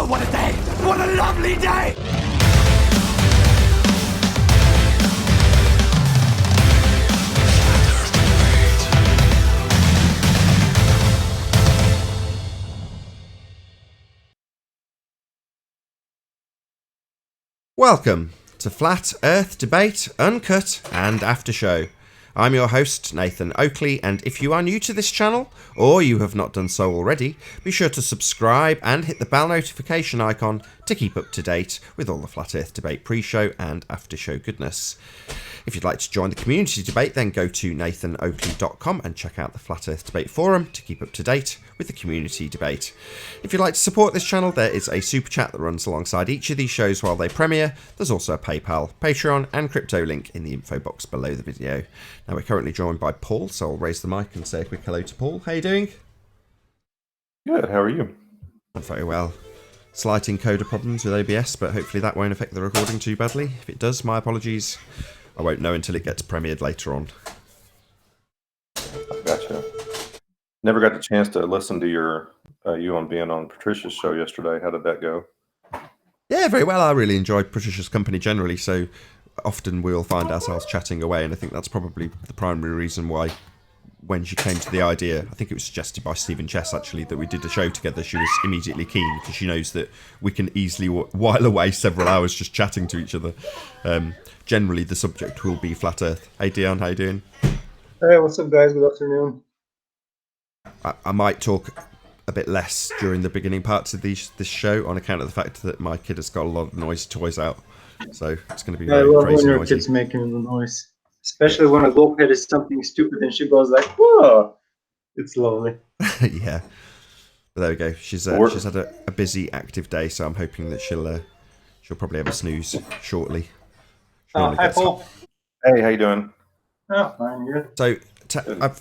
Oh, what a day! What a lovely day! Welcome to Flat Earth Debate Uncut and After Show. I'm your host, Nathan Oakley, and if you are new to this channel, or you have not done so already, be sure to subscribe and hit the bell notification icon to keep up to date with all the Flat Earth Debate pre-show and after-show goodness. If you'd like to join the community debate, then go to nathanoakley.com and check out the Flat Earth Debate forum to keep up to date with the community debate. If you'd like to support this channel, there is a super chat that runs alongside each of these shows while they premiere. There's also a PayPal, Patreon and crypto link in the info box below the video. Now we're currently joined by Paul, so I'll raise the mic and say a quick hello to Paul. How are you doing? Good, how are you? I'm very well. Slight encoder problems with OBS, but hopefully that won't affect the recording too badly. If it does, my apologies. I won't know until it gets premiered later on. Gotcha. Never got the chance to listen to your you on being on Patricia's show yesterday. How did that go? Yeah, very well. I really enjoyed Patricia's company generally, so often we'll find ourselves chatting away, and I think that's probably the primary reason why when she came to the idea, I think it was suggested by Stephen Chess actually, that we did a show together, she was immediately keen because she knows that we can easily while away several hours just chatting to each other. Generally, the subject will be Flat Earth. Hey Dion, how you doing? Hey, what's up guys? Good afternoon. I might talk a bit less during the beginning parts of this show on account of the fact that my kid has got a lot of noisy toys out. So it's going to be very I love crazy when your noisy. kid's making the noise. Especially when a globehead is something stupid and she goes like, whoa! It's lovely. Yeah. But there we go. She's had a busy, active day, so I'm hoping that she'll probably have a snooze shortly. Hi Paul. Hey, how you doing? Oh, fine, good. So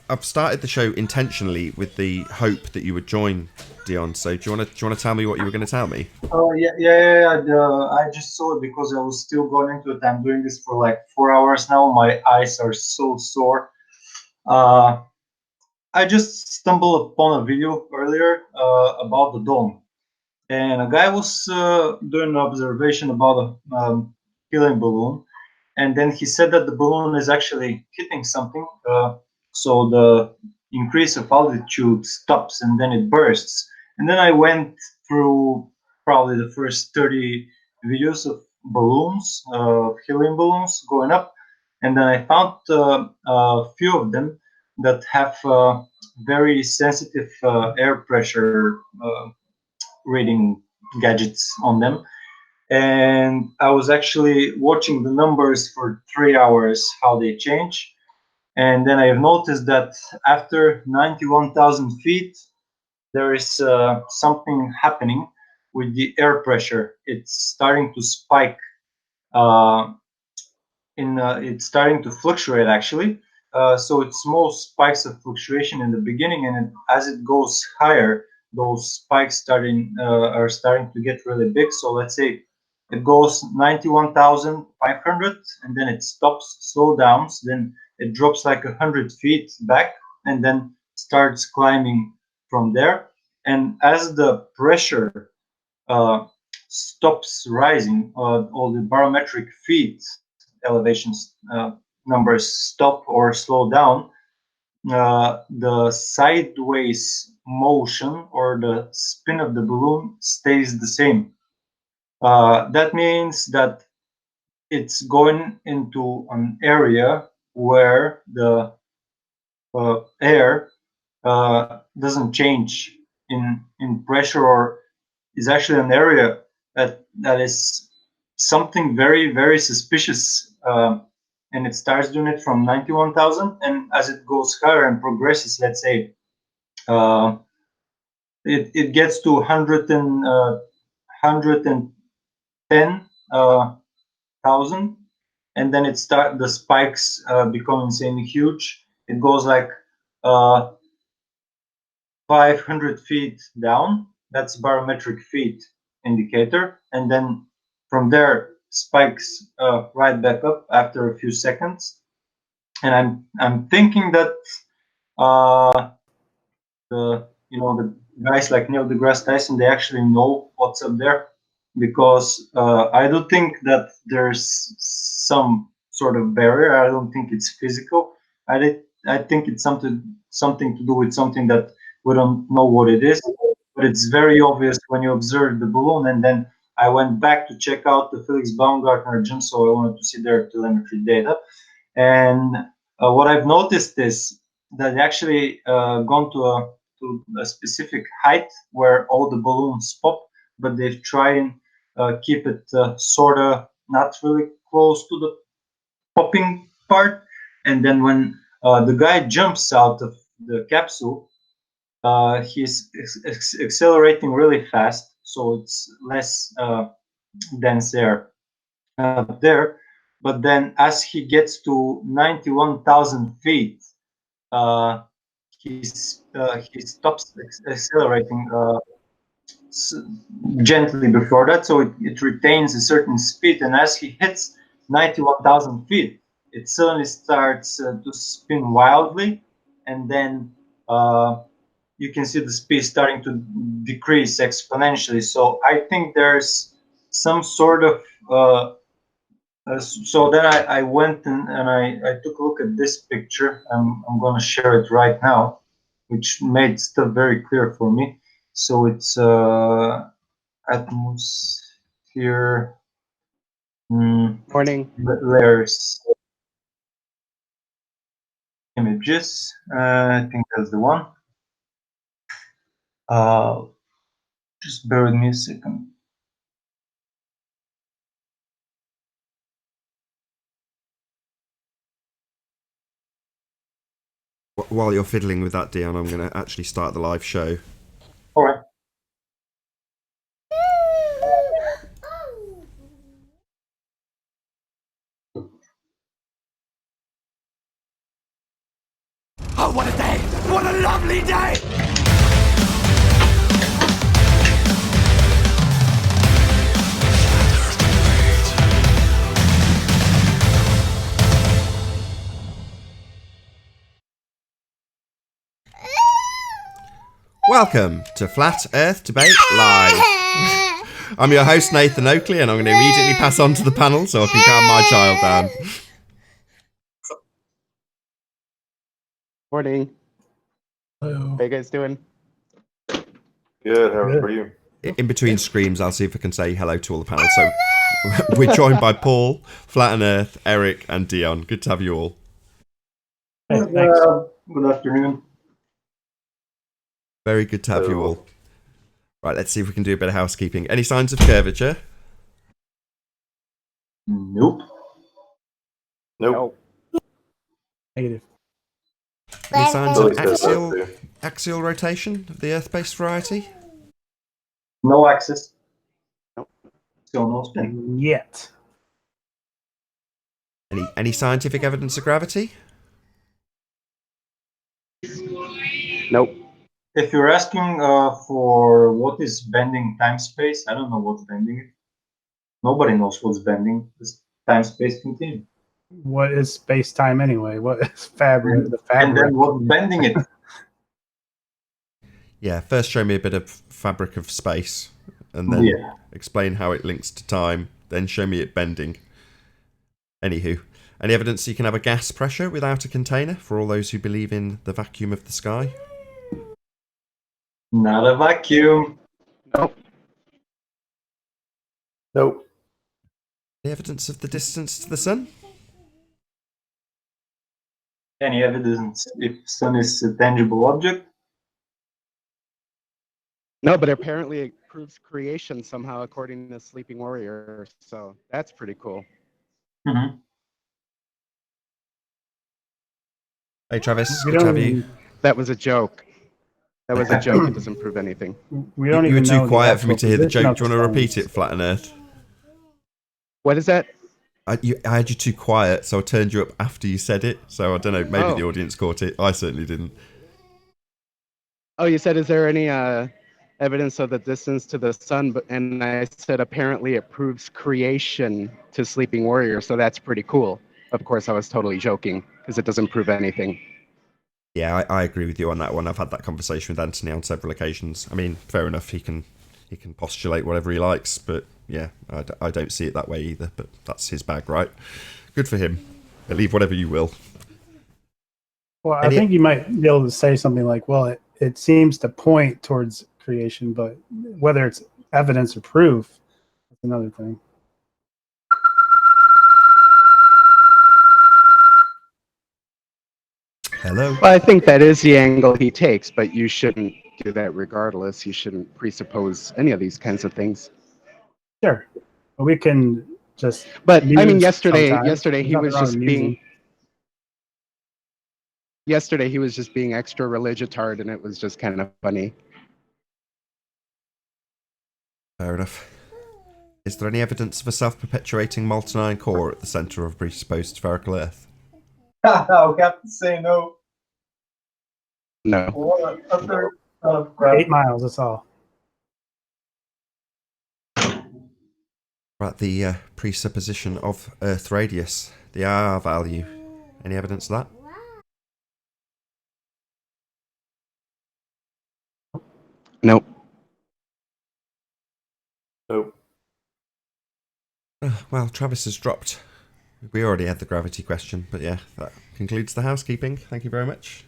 I've started the show intentionally with the hope that you would join, Dion. So do you want to tell me what you were going to tell me? Oh yeah. I just saw it because I was still going into it. I'm doing this for like 4 hours now. My eyes are so sore. I just stumbled upon a video earlier about the dome, and a guy was doing an observation about a helium balloon, and then he said that the balloon is actually hitting something, so the increase of altitude stops and then it bursts. And then I went through probably the first 30 videos of balloons, helium balloons going up, and then I found a few of them that have very sensitive air pressure reading gadgets on them. And I was actually watching the numbers for 3 hours, how they change. And then I've noticed that after 91,000 feet, there is something happening with the air pressure. It's starting to spike. It's starting to fluctuate actually. So it's small spikes of fluctuation in the beginning, and as it goes higher, those spikes are starting to get really big. So let's say it goes 91,500, and then it stops, slow down, then it drops like 100 feet back, and then starts climbing from there. And as the pressure stops rising, all the barometric feet elevations numbers stop or slow down, the sideways motion or the spin of the balloon stays the same. That means that it's going into an area where the air doesn't change in pressure, or is actually an area that is something very, very suspicious. And it starts doing it from 91,000, and as it goes higher and progresses, let's say it gets to 110,000, and then the spikes become insanely huge. It goes like 500 feet down. That's barometric feet indicator, and then from there spikes right back up after a few seconds. And I'm thinking that the guys like Neil deGrasse Tyson, they actually know what's up there, because I do think that there's some sort of barrier. I don't think it's physical. I think it's something to do with something that we don't know what it is, but it's very obvious when you observe the balloon. And then I went back to check out the Felix Baumgartner gym, so I wanted to see their telemetry data. And what I've noticed is that they actually gone to a specific height where all the balloons pop, but they try and keep it sort of not really close to the popping part. And then when the guy jumps out of the capsule, he's accelerating really fast, so it's less dense air up there. But then as he gets to 91,000 feet, uh, he stops accelerating gently before that, so it retains a certain speed. And as he hits 91,000 feet, it suddenly starts to spin wildly, and then you can see the speed starting to decrease exponentially. So I think there's some sort of so then I went and I took a look at this picture. I'm going to share it right now, which made stuff very clear for me. So it's atmosphere Morning. layers images. I think that's the one. Just bear with me a second. While you're fiddling with that, Dion, I'm going to actually start the live show. All right. Oh, what a day! What a lovely day! Welcome to Flat Earth Debate Live. I'm your host, Nathan Oakley, and I'm going to immediately pass on to the panel so I can calm my child down. Morning. Hello. How you guys doing? Good. How are you? In between screams, I'll see if I can say hello to all the panel. So we're joined by Paul, Flat and Earth, Eric, and Dion. Good to have you all. Good afternoon. Very good to have you all. Right, let's see if we can do a bit of housekeeping. Any signs of curvature? Nope. Nope. Negative. Any signs Billy of says that too. axial rotation of the Earth-based variety? No axis. Nope. Still no spin. Yet. Any scientific evidence of gravity? Nope. If you're asking for what is bending time-space, I don't know what's bending it. Nobody knows what's bending this time-space continuum. What is space-time anyway? What is fabric? The fabric. And then what's bending it? Yeah, first show me a bit of fabric of space, and then explain how it links to time, then show me it bending. Anywho, any evidence you can have a gas pressure without a container, for all those who believe in the vacuum of the sky? Not a vacuum. Nope. Nope. Any evidence of the distance to the sun? Any evidence if sun is a tangible object? No, but apparently it proves creation somehow according to Sleeping Warrior. So that's pretty cool. Mm-hmm. Hey Travis, We good to have don't you. even- That was a joke. That was a joke. It doesn't prove anything. We don't You were even know too the quiet for me actual to hear the position joke. of Do you want to the repeat sun. it, Flat and Earth? What is that? I had you too quiet, so I turned you up after you said it. So I don't know, maybe the audience caught it. I certainly didn't. Oh, you said, is there any evidence of the distance to the sun? And I said, apparently it proves creation to Sleeping Warrior. So that's pretty cool. Of course, I was totally joking because it doesn't prove anything. Yeah, I agree with you on that one. I've had that conversation with Anthony on several occasions. I mean, fair enough, he can postulate whatever he likes, but yeah, I don't see it that way either, but that's his bag, right? Good for him. Believe whatever you will. Well, I think you might be able to say something like, well, it seems to point towards creation, but whether it's evidence or proof, that's another thing. Hello? Well, I think that is the angle he takes, but you shouldn't do that regardless. You shouldn't presuppose any of these kinds of things. Sure. But we can just But I mean, muse yesterday sometimes. he There's nothing was wrong with just musing. being extra religitard, and it was just kind of funny. Fair enough. Is there any evidence of a self-perpetuating molten iron core at the centre of a presupposed spherical Earth? I would have to say no. No. What an utter ton of crap. 8 miles, that's all. Right, the presupposition of Earth radius, the R value. Any evidence of that? Nope. Nope. Well, Travis has dropped. We already had the gravity question, but yeah, that concludes the housekeeping. Thank you very much.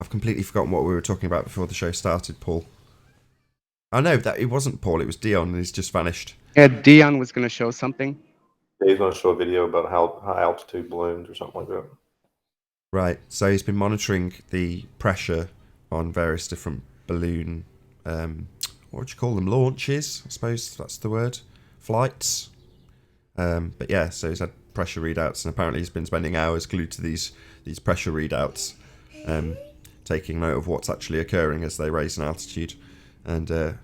I've completely forgotten what we were talking about before the show started, Paul. Oh no, that it wasn't Paul, it was Dion, and he's just vanished. Yeah, Dion was going to show something. Yeah, he's going to show a video about how high altitude balloons or something like that. Right, so he's been monitoring the pressure on various different balloon, what would you call them, launches, I suppose that's the word, flights. But yeah, so he's had pressure readouts, and apparently he's been spending hours glued to these pressure readouts, taking note of what's actually occurring as they raise in altitude. And if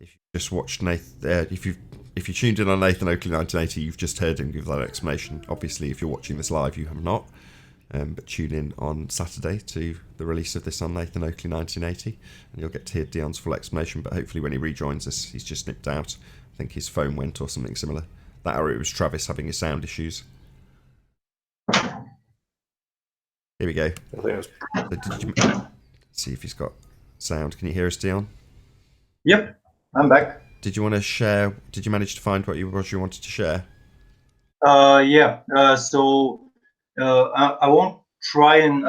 you just watched Nathan, if you tuned in on Nathan Oakley 1980, you've just heard him give that explanation. Obviously, if you're watching this live, you have not. But tune in on Saturday to the release of this on Nathan Oakley 1980, and you'll get to hear Dion's full explanation. But hopefully, when he rejoins us, he's just nipped out. I think his phone went or something similar. That or it was Travis having his sound issues. Here we go. I think it's So did you see if he's got sound? Can you hear us, Dion? Yep, I'm back. Did you want to share? Did you manage to find what you wanted to share? Yeah. I won't try and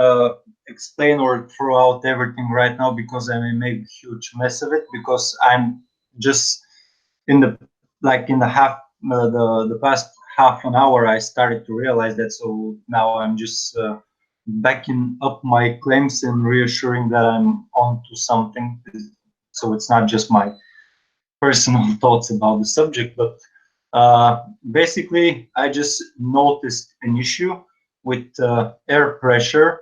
explain or throw out everything right now because I may make a huge mess of it, because I'm just in the past half an hour I started to realize that. So now I'm just backing up my claims and reassuring that I'm onto something. So it's not just my personal thoughts about the subject, but basically I just noticed an issue with air pressure,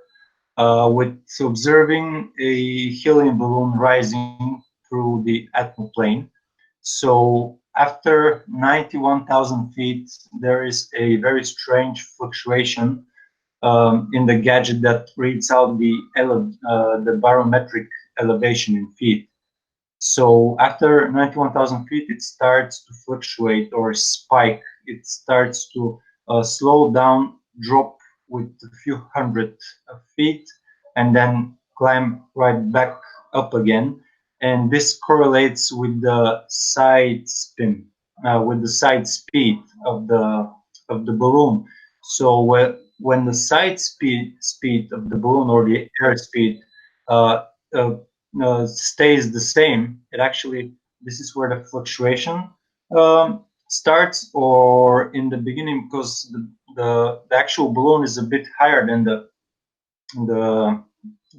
with observing a helium balloon rising through the atmoplane. So after 91,000 feet, there is a very strange fluctuation in the gadget that reads out the barometric elevation in feet. So after 91,000 feet, it starts to fluctuate or spike. It starts to slow down, drop with a few hundred feet, and then climb right back up again. And this correlates with the side spin, with the side speed of the balloon. So when the side speed of the balloon, or the air speed, uh, uh, stays the same, it actually, this is where the fluctuation starts, or in the beginning, because the actual balloon is a bit higher than the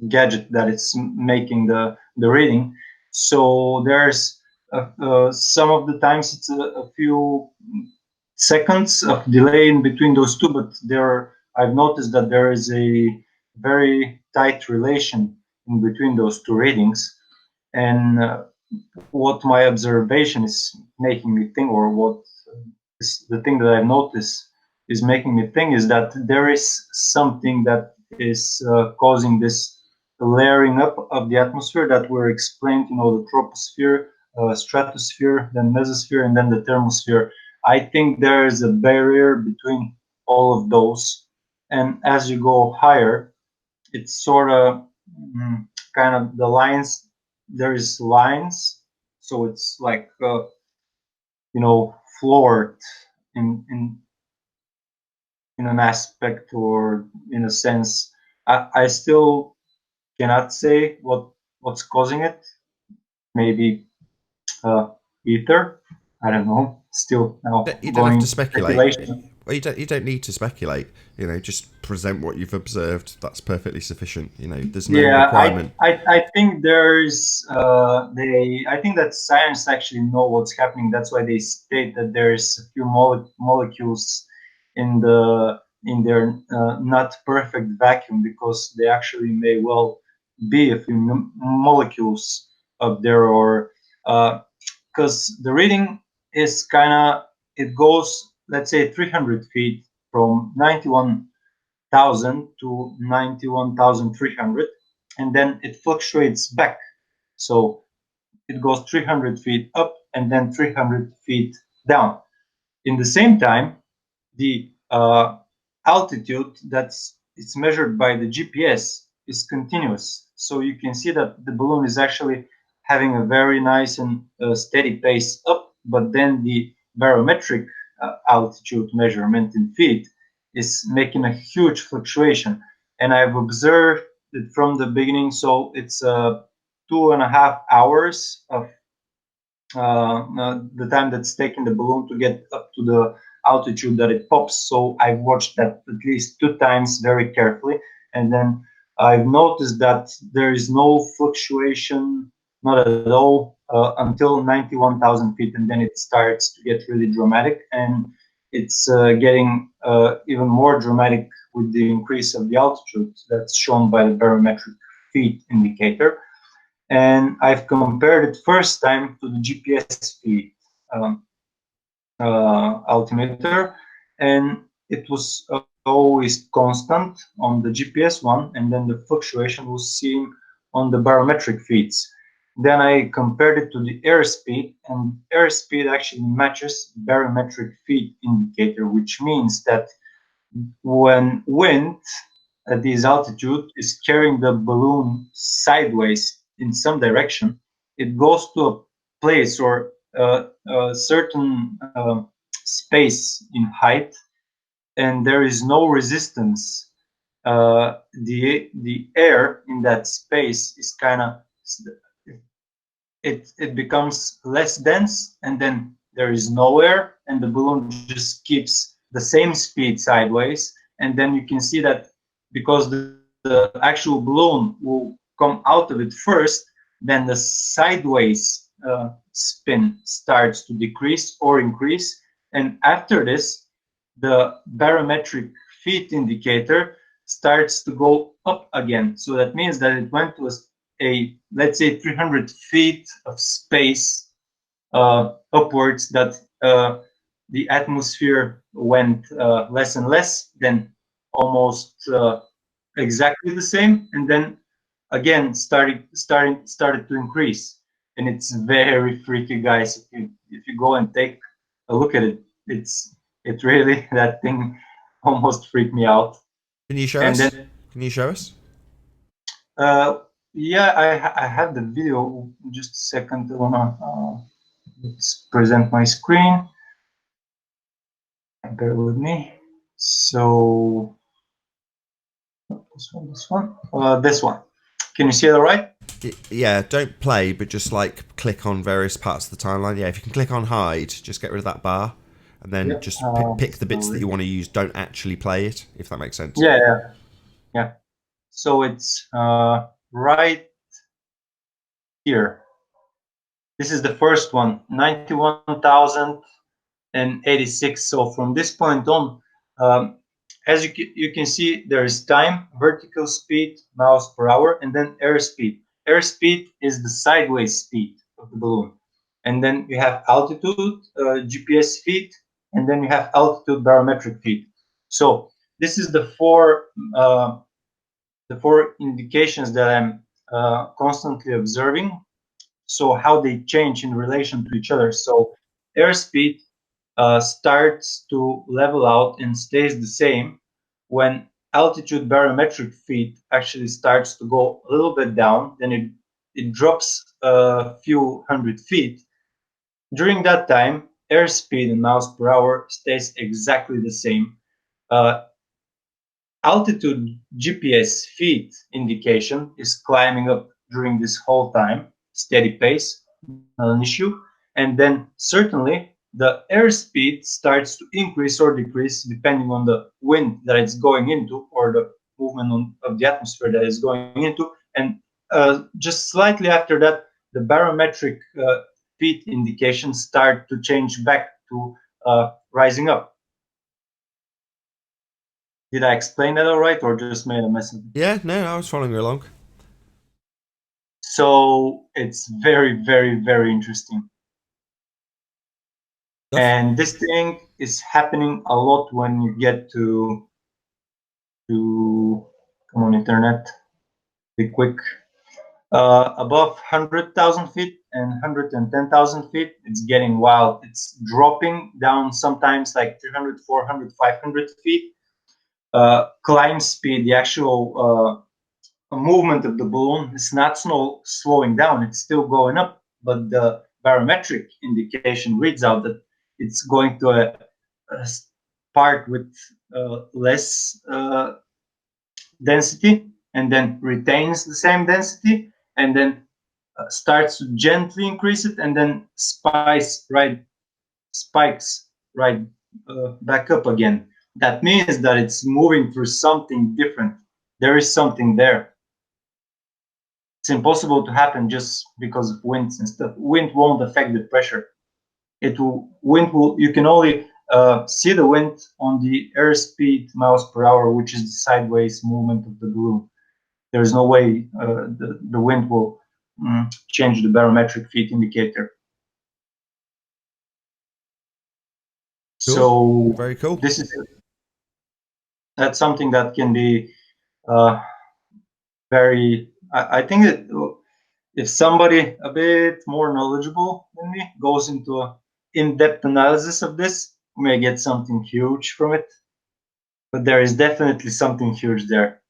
gadget that it's making the reading. So there's some of the times it's a few seconds of delay in between those two, but I've noticed that there is a very tight relation in between those two readings. And what my observation is making me think, or what is the thing that I've noticed is making me think, is that there is something that is causing this layering up of the atmosphere that were explained, the troposphere, stratosphere, then mesosphere, and then the thermosphere. I think there is a barrier between all of those, and as you go higher, it's sort of kind of the lines. There is lines, so it's like floored in in an aspect or in a sense. I still cannot say what's causing it. Maybe uh, ether. I don't know. Still now You don't have to going speculate. speculation. Well, you don't need to speculate. You know, just present what you've observed. That's perfectly sufficient. You know, there's no Yeah, requirement. I think there's I think that science actually know what's happening. That's why they state that there's a few molecules in their not perfect vacuum, because they actually may well be a few molecules up there, or because the reading is kind of, it goes, let's say, 300 feet from 91,000 to 91,300, and then it fluctuates back. So it goes 300 feet up and then 300 feet down. In the same time, the altitude that's it's measured by the GPS is continuous. So you can see that the balloon is actually having a very nice and steady pace up, but then the barometric altitude measurement in feet is making a huge fluctuation. And I've observed it from the beginning. So it's 2.5 hours of the time that's taking the balloon to get up to the altitude that it pops. So I've watched that at least 2 times very carefully, and then I've noticed that there is no fluctuation, not at all, until 91,000 feet, and then it starts to get really dramatic, and it's getting even more dramatic with the increase of the altitude that's shown by the barometric feet indicator. And I've compared it first time to the GPS feed altimeter, and it was always constant on the GPS one, and then the fluctuation was seen on the barometric feeds. Then I compared it to the airspeed, and airspeed actually matches barometric feed indicator, which means that when wind at this altitude is carrying the balloon sideways in some direction, it goes to a place or a certain space in height, and there is no resistance. The air in that space is kind of, it becomes less dense, and then there is no air, and the balloon just keeps the same speed sideways. And then you can see that because the actual balloon will come out of it first, then the sideways spin starts to decrease or increase, and after this the barometric feet indicator starts to go up again. So that means that it went to a let's say 300 feet of space upwards, that the atmosphere went less and less, then almost exactly the same, and then again started to increase. And it's very freaky, guys. If you go and take a look at it, it really, that thing almost freaked me out. Can you show And us? then Can you show us? yeah, I have the video. Just a second. I wanna let's present my screen. Bear with me. So this one. Can you see it all right? Yeah, don't play, but just like click on various parts of the timeline. Yeah, if you can click on hide, just get rid of that bar, and then Yep. just pick the bits that you want to use. Don't actually play it, if that makes sense. Yeah. So it's right here. This is the first one, 91,086. So from this point on, as you can see, there is time, vertical speed, miles per hour, and then airspeed. Airspeed is the sideways speed of the balloon. And then you have altitude, GPS feet, and then you have altitude barometric feet. So this is the four indications that I'm constantly observing. So how they change in relation to each other. So airspeed starts to level out and stays the same when altitude barometric feet actually starts to go a little bit down. Then it drops a few hundred feet. During that time, airspeed in miles per hour stays exactly the same. Altitude GPS feet indication is climbing up during this whole time, steady pace, not an issue. And then certainly the airspeed starts to increase or decrease depending on the wind that it's going into or the movement of the atmosphere that it's going into. And just slightly after that, the barometric feet indications start to change back to rising up. Did I explain that all right, or just made a mess of it? Yeah, no, I was following you along. So it's very, very, very interesting. And this thing is happening a lot when you get to come on internet, be quick. Above 100,000 feet and 110,000 feet, it's getting wild. It's dropping down sometimes like 300, 400, 500 feet. Climb speed, the actual movement of the balloon is not slowing down, it's still going up, but the barometric indication reads out that it's going to a part with less density and then retains the same density and then starts to gently increase it and then spikes right back up again. That means that it's moving through something different. There is something there. It's impossible to happen just because of winds and stuff. Wind won't affect the pressure. You can only see the wind on the airspeed miles per hour, which is the sideways movement of the balloon. There's no way the wind will change the barometric feet indicator. Cool. So Very cool. That's something that can be very. I think that if somebody a bit more knowledgeable than me goes into an in-depth analysis of this, we may get something huge from it. But there is definitely something huge there.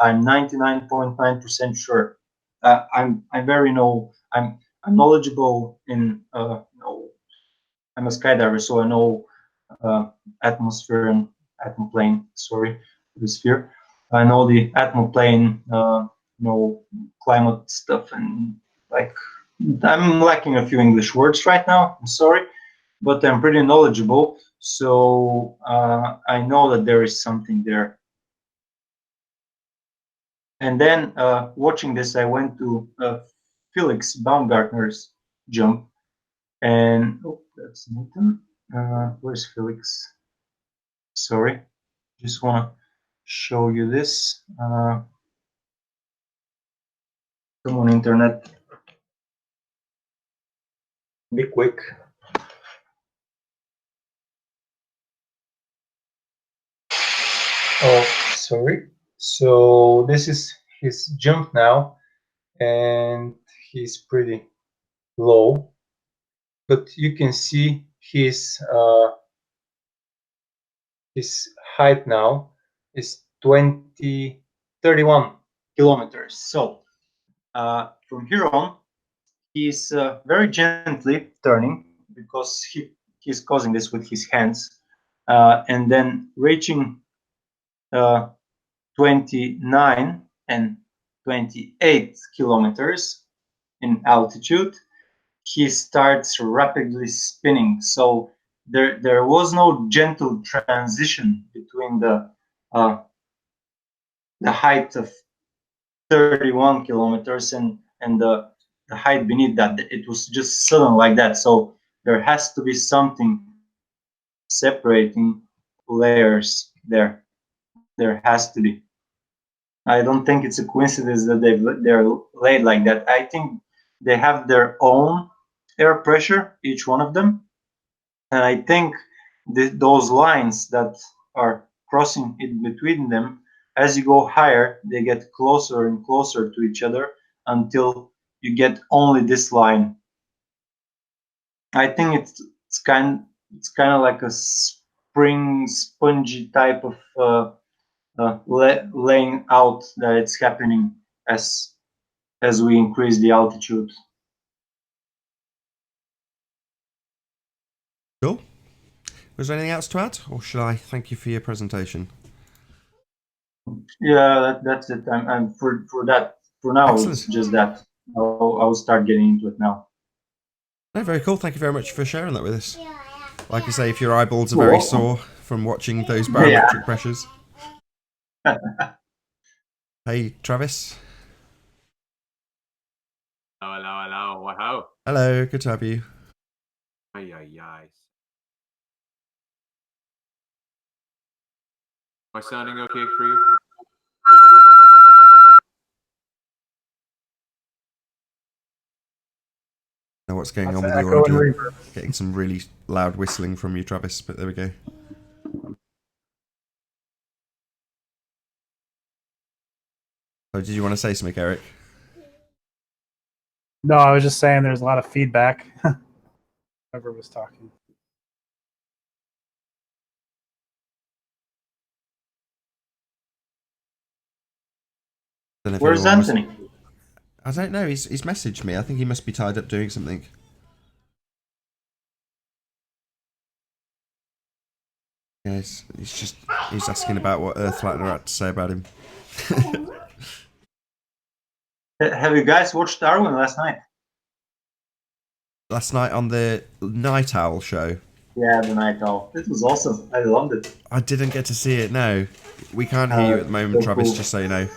I'm 99.9% sure. I'm very I'm knowledgeable in I'm a skydiver, so I know atmosphere and atmoplane. Sorry, the sphere. I know the atmoplane, climate stuff, and like I'm lacking a few English words right now. I'm sorry, but I'm pretty knowledgeable, so I know that there is something there. And then watching this, I went to Felix Baumgartner's jump, and that's Nathan. Where's Felix? Sorry, just want to show you this. Come on, internet. Be quick. Oh, sorry. So this is his jump now, and he's pretty low, but you can see his height now is 31 kilometers. So from here on, he's very gently turning because he's causing this with his hands, and then reaching 29 and 28 kilometers in altitude, he starts rapidly spinning. So there was no gentle transition between the height of 31 kilometers and the height beneath that. It was just sudden like that. So there has to be something separating layers there. There has to be. I don't think it's a coincidence that they're laid like that. I think they have their own air pressure, each one of them. And I think those lines that are crossing in between them, as you go higher, they get closer and closer to each other until you get only this line. I think it's it's kind of like a spring spongy type of laying out that it's happening as we increase the altitude. Cool. Was there anything else to add, or should I thank you for your presentation? Yeah, that's it. I'm for that. For now, Excellent. it's just that. I'll start getting into it now. No, very cool. Thank you very much for sharing that with us. Like I say, if your eyeballs are very sore from watching those barometric pressures. Hey, Travis. Hello. Wow. Hello, good to have you. Ay. Am I sounding okay for you? Know what's going That's on with the your echo and audio? reverb. Getting some really loud whistling from you, Travis, but there we go. So did you want to say something, Eric? No, I was just saying there's a lot of feedback. Whoever was talking. Don't know if Where's anyone Anthony? I don't know. He's messaged me. I think he must be tied up doing something. Yeah, he's asking about what Earth Flattener had to say about him. Have you guys watched Darwin last night? Last night on the Night Owl show. Yeah, the Night Owl. It was awesome. I loved it. I didn't get to see it. No, we can't hear you at the moment, so Travis. cool. Just so you know.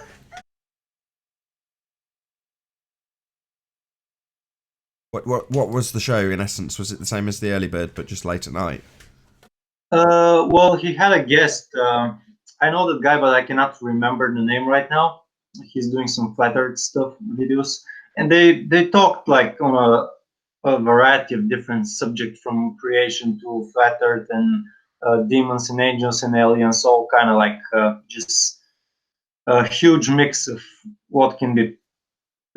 What was the show in essence? Was it the same as the Early Bird, but just late at night? Well, he had a guest. I know that guy, but I cannot remember the name right now. He's doing some flat Earth stuff videos, and they talked like on a variety of different subjects, from creation to flat Earth and demons and angels and aliens, all kind of like just a huge mix of what can be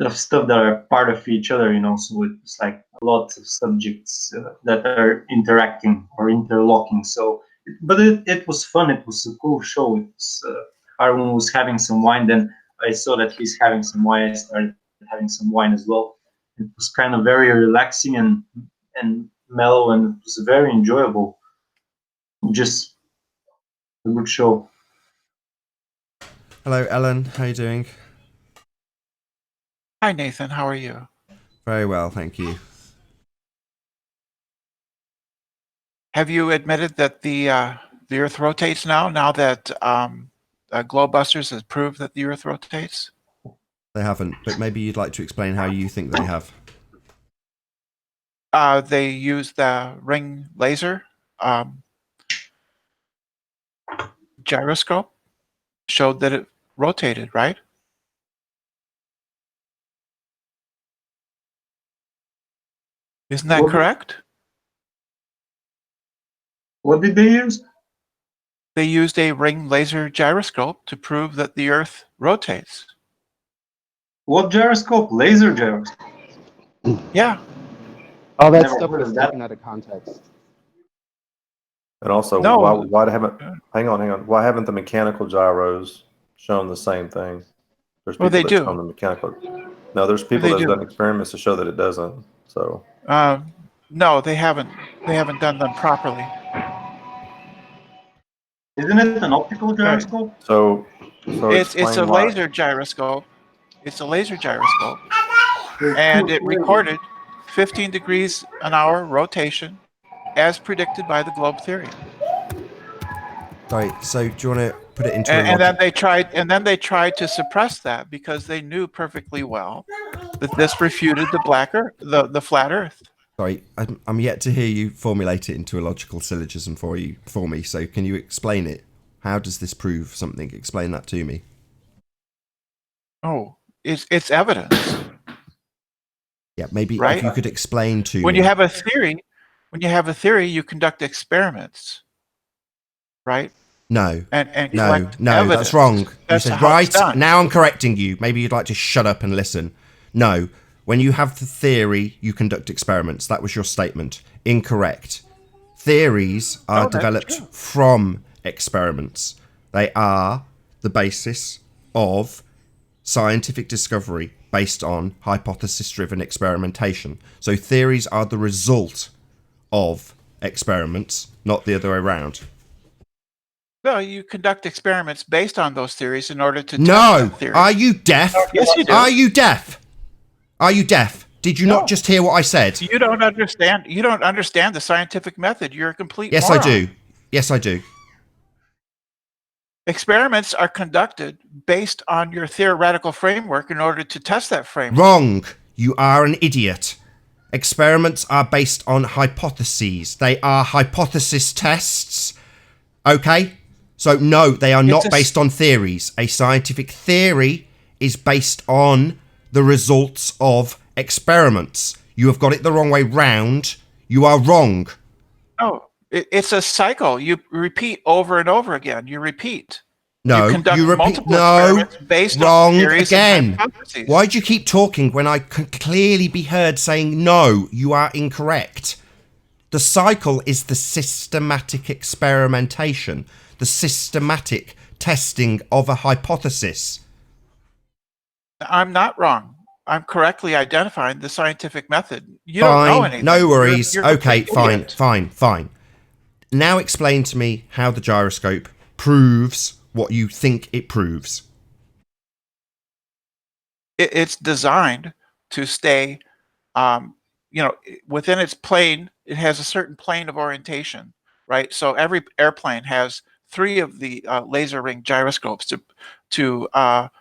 of stuff that are part of each other, so it's like lots of subjects that are interacting or interlocking. So but it was fun. It was a cool show. Arwen was having some wine, then I saw that he's having some wine. I started having some wine as well. It was kind of very relaxing and mellow, and it was very enjoyable. Just a good show. Hello, Ellen. How you doing? Hi, Nathan. How are you? Very well, thank you. Have you admitted that the Earth rotates now? Now that Globebusters has proved that the Earth rotates? They haven't, but maybe you'd like to explain how you think they have. They used the ring laser gyroscope, showed that it rotated, right? Isn't that correct? What did they use? They used a ring laser gyroscope to prove that the Earth rotates. What gyroscope? Laser gyroscope. Yeah. All that Never stuff heard was of that. taken out of context. And also, No. why haven't hang on? Why haven't the mechanical gyros shown the same thing? There's people Well, they that do. show the mechanical. No, there's people They that have do. done experiments to show that it doesn't. So No, they haven't. They haven't done them properly. Isn't it an optical gyroscope? so It's explain a why. laser gyroscope. It's a laser gyroscope, and it recorded 15 degrees an hour rotation, as predicted by the globe theory. Sorry. So do you want to put it into And then they tried to suppress that because they knew perfectly well that this refuted the flat Earth. Sorry, I'm yet to hear you formulate it into a logical syllogism for me. So can you explain it? How does this prove something? Explain that to me. Oh, it's evidence. Yeah, maybe Right? if you could explain to When me. you have a theory, you conduct experiments, right? No, And no, collect no, evidence. that's wrong. That's you said, how it's right, done. now I'm correcting you. Maybe you'd like to shut up and listen. No, when you have the theory, you conduct experiments. That was your statement. Incorrect. Theories are Oh, that's developed true. from experiments. They are the basis of scientific discovery based on hypothesis-driven experimentation. So theories are the result of experiments, not the other way around. No, you conduct experiments based on those theories in order to test No! that theory. Are you deaf? Yes, you do. Are you deaf? Are you deaf? Did you not just hear what I said? You don't understand. You don't understand the scientific method. You're a complete Yes, moron. I do. Yes, I do. Experiments are conducted based on your theoretical framework in order to test that framework. Wrong. You are an idiot. Experiments are based on hypotheses. They are hypothesis tests. Okay? So, no, they are not based on theories. A scientific theory is based on the results of experiments. You have got it the wrong way round. You are wrong. No, it's a cycle. You repeat over and over again. You repeat. No, conduct you repeat. multiple No, experiments based on wrong theories and again. hypotheses. Why do you keep talking when I can clearly be heard saying no? You are incorrect. The cycle is the systematic experimentation, the systematic testing of a hypothesis. I'm not wrong. I'm correctly identifying the scientific method. You don't know anything. No worries. You're a Okay, complete fine, idiot. fine. Now explain to me how the gyroscope proves what you think it proves. It's designed to stay, within its plane. It has a certain plane of orientation, right? So every airplane has 3 of the laser ring gyroscopes to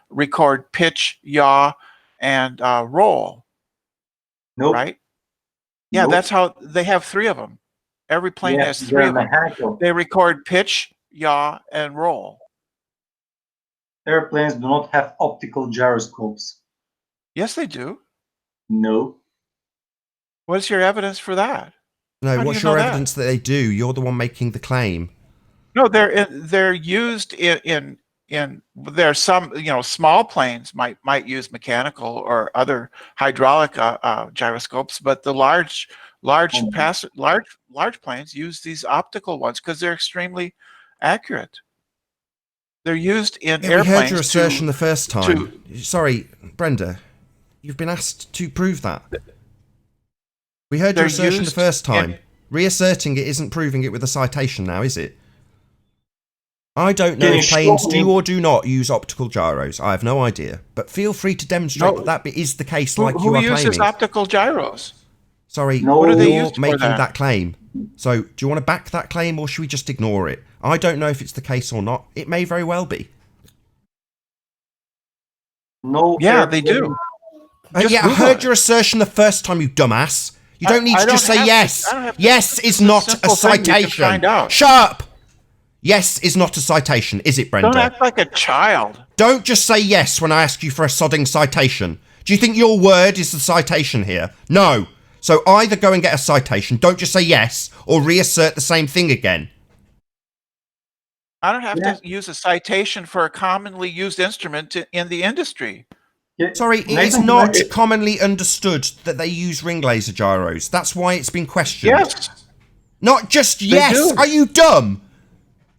record pitch, yaw, and roll. Nope. Right? Yeah, Nope. that's how they have 3 of them. Every plane Yeah, has 3 they're of them. mechanical. They record pitch, yaw, and roll. Airplanes do not have optical gyroscopes. Yes, they do. No. What's your evidence for that? No, How do what's you know your that? evidence that they do? You're the one making the claim. No, they're used in there are some, small planes might use mechanical or other hydraulic gyroscopes, but the large planes use these optical ones because they're extremely accurate. They're used in Yeah, airplanes. we heard your assertion the first time. Sorry, Brenda, you've been asked to prove that. We heard your assertion the first time. Reasserting it isn't proving it with a citation now, is it? I don't know if planes do or do not use optical gyros. I have no idea. But feel free to demonstrate that is the case like you are claiming. Who uses optical gyros? Sorry, What are they you're used for making then? that claim. So, do you want to back that claim or should we just ignore it? I don't know if it's the case or not. It may very well be. No. Yeah, they do. Yeah, I heard your assertion the first time, you dumbass. You don't need to just say yes. Yes is not a citation. Shut up. Yes is not a citation, is it, Brenda? Don't act like a child. Don't just say yes when I ask you for a sodding citation. Do you think your word is the citation here? No. So either go and get a citation, don't just say yes, or reassert the same thing again. I don't have to use a citation for a commonly used instrument in the industry. Sorry, it is not commonly understood that they use ring laser gyros. That's why it's been questioned. Yes. Not just yes. do. Are you dumb?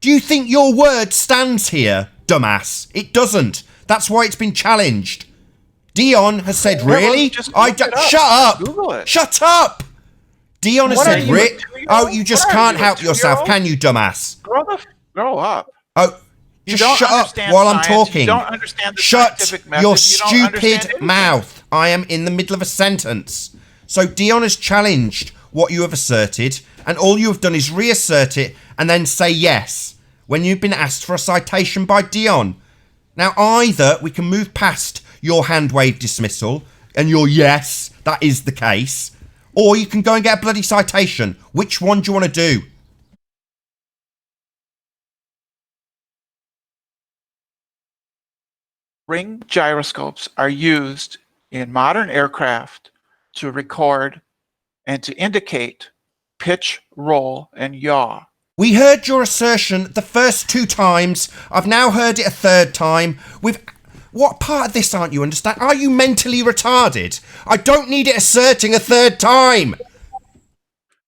Do you think your word stands here, dumbass? It doesn't. That's why it's been challenged. Dion has said, really? Just look it up. Shut up. Google it. Shut up. Dion has What said, are you, a 2-year-old? oh, you just What are can't you, a help yourself, 2-year-old? can you, dumbass? Grow up. Oh, You just don't shut up understand while I'm science, talking. You don't understand the Shut scientific method. your You don't understand stupid anything. mouth. I am in the middle of a sentence. So Dion has challenged what you have asserted, and all you have done is reassert it and then say yes when you've been asked for a citation by Dion. Now, either we can move past your hand wave dismissal and your yes, that is the case, or you can go and get a bloody citation. Which one do you want to do? Ring gyroscopes are used in modern aircraft to record and to indicate pitch, roll, and yaw. We heard your assertion the first 2 times. I've now heard it a 3rd time. What part of this aren't you understand? Are you mentally retarded? I don't need it asserting a 3rd time.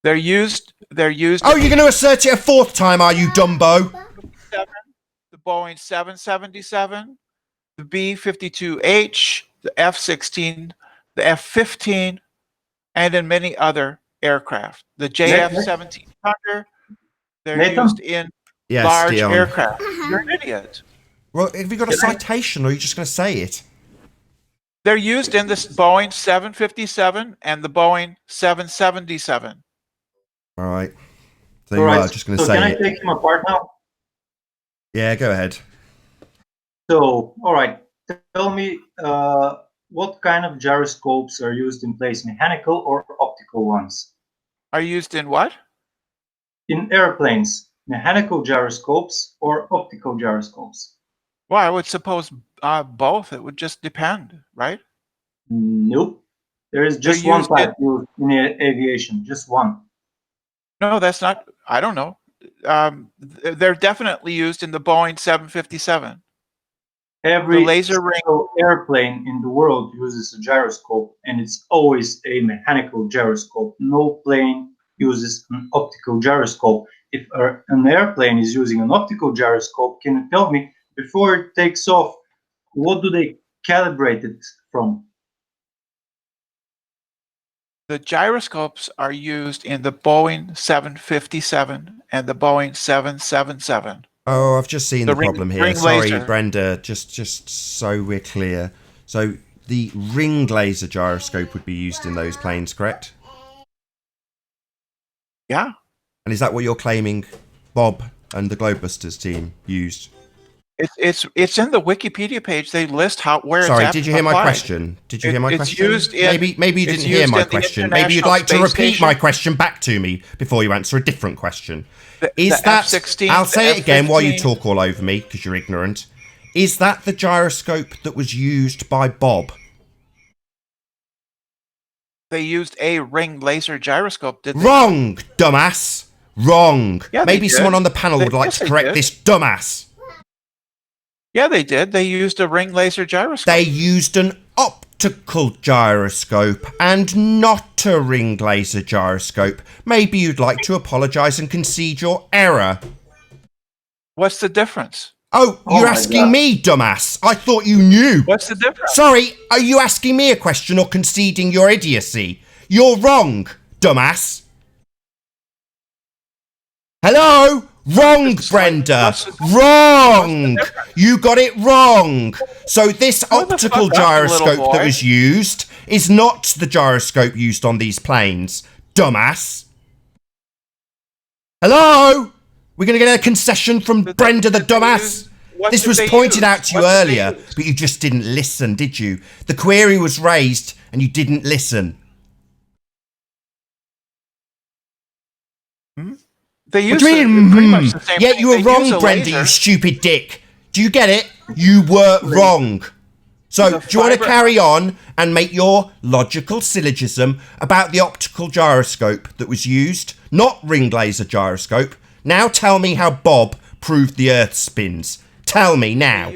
They're used. Oh, you're going to assert it a fourth time, are you, Dumbo? The Boeing 777, the B-52H, the F-16, the F-15, and in many other aircraft. The JF-17 Thunder, they're Nathan? used in Yes, large Dion. aircraft. You're an idiot. Well, have you got a citation, or are you just going to say it? They're used in the Boeing 757 and the Boeing 777. All right. So All you right, are just going to so can say I it. take him apart now? Yeah, go ahead. So, all right, tell me what kind of gyroscopes are used in place, mechanical or optical ones? Are used in what? In airplanes, mechanical gyroscopes or optical gyroscopes? Well, I would suppose both. It would just depend, right? Nope. There is just They're one used type used in aviation, just one. No, that's not. I don't know. They're definitely used in the Boeing 757. Every laser ring- single airplane in the world uses a gyroscope, and it's always a mechanical gyroscope. No plane uses an optical gyroscope. If an airplane is using an optical gyroscope, can you tell me, before it takes off, what do they calibrate it from? The gyroscopes are used in the Boeing 757 and the Boeing 777. Oh, I've just seen the problem here. ring Sorry, laser. Brenda, just so we're clear. So the ring laser gyroscope would be used in those planes, correct? Yeah. And is that what you're claiming Bob and the Globebusters team used? It's in the Wikipedia page. They list where Sorry, it's did you hear my applied. question? Did you hear my It's question? used in- maybe you it's didn't hear used my in the question. Maybe you'd International like to Space repeat Station. my question back to me before you answer a different question. Is The that F-16, I'll say the it again while you F-15. talk all over me because you're ignorant. Is that the gyroscope that was used by Bob? They used a ring laser gyroscope, did they? Wrong, dumbass. Wrong. Yeah, they Maybe did. someone on the panel would like Yes, to they correct did. this dumbass. Yeah, they did. They used a ring laser gyroscope. They used an optical gyroscope and not a ring laser gyroscope. Maybe you'd like to apologise and concede your error. What's the difference? Oh, Oh you're my asking God. me, dumbass. I thought you knew. What's the difference? Sorry, are you asking me a question or conceding your idiocy? You're wrong, dumbass. Hello? Wrong, Brenda. Wrong. You got it wrong. So this Shut the optical fuck up, you little gyroscope that boy. was used is not the gyroscope used on these planes, dumbass. Hello? We're going to get a concession from Brenda the dumbass. This was pointed out to you earlier, but you just didn't listen, did you? The query was raised and you didn't listen. They What use do you mean? pretty much the same Yeah, thing. you were They wrong, use a Brenda, you laser. stupid dick. Do you get it? You were wrong. So, The do you want to fiber- carry on and make your logical syllogism about the optical gyroscope that was used, not ring laser gyroscope? Now tell me how Bob proved the Earth spins. Tell me now.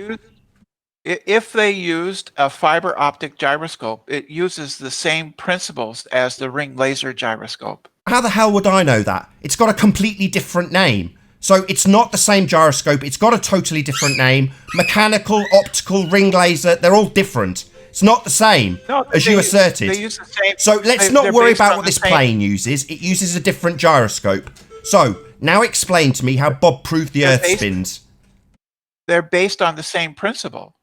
If they used a fiber optic gyroscope, it uses the same principles as the ring laser gyroscope. How the hell would I know that? It's got a completely different name. So it's not the same gyroscope, it's got a totally different name. Mechanical, optical, ring laser, they're all different. It's not the same, No, as you asserted. They use the same. So let's not they're worry based about on what the this same- plane uses. It uses a different gyroscope. So, now explain to me how Bob proved the They're Earth based- spins. They're based on the same principle.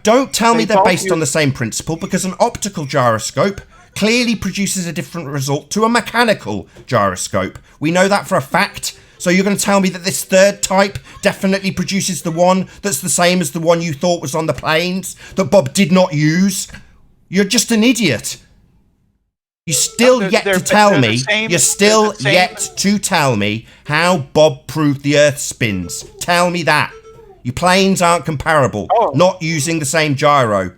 Don't tell me They they're both based on use- the same principle, because an optical gyroscope clearly produces a different result to a mechanical gyroscope. We know that for a fact. So you're going to tell me that this third type definitely produces the one that's the same as the one you thought was on the planes, that Bob did not use? You're just an idiot. You still No, yet they're- to tell they're the me, same- you're still they're the same- yet to tell me how Bob proved the Earth spins. Tell me that. Your planes aren't comparable, Oh. not using the same gyro.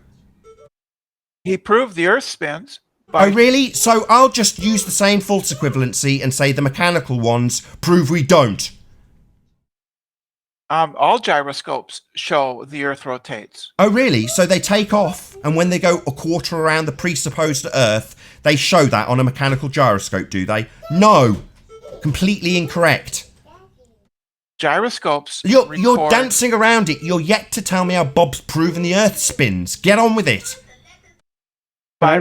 He proved the Earth spins. Oh, really? So I'll just use the same false equivalency and say the mechanical ones prove we don't. All gyroscopes show the Earth rotates. Oh, really? So they take off, and when they go a quarter around the presupposed Earth, they show that on a mechanical gyroscope, do they? No. Completely incorrect. Gyroscopes. You're dancing around it. You're yet to tell me how Bob's proven the Earth spins. Get on with it. By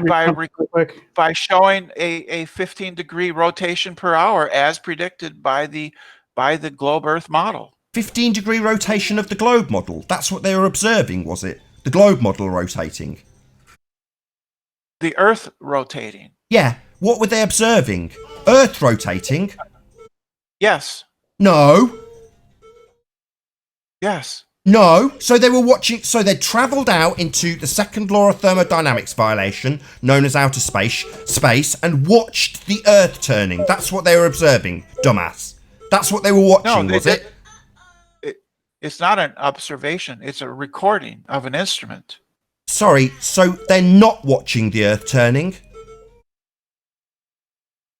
showing a 15-degree rotation per hour as predicted by the globe Earth model. 15-degree rotation of the globe model. That's what they were observing, was it? The globe model rotating. The Earth rotating. Yeah. What were they observing? Earth rotating? Yes. No. Yes. No. So they were watching. So they travelled out into the second law of thermodynamics violation, known as outer space, and watched the Earth turning. That's what they were observing, dumbass. That's what they were watching, was it? It's not an observation. It's a recording of an instrument. Sorry, so they're not watching the Earth turning?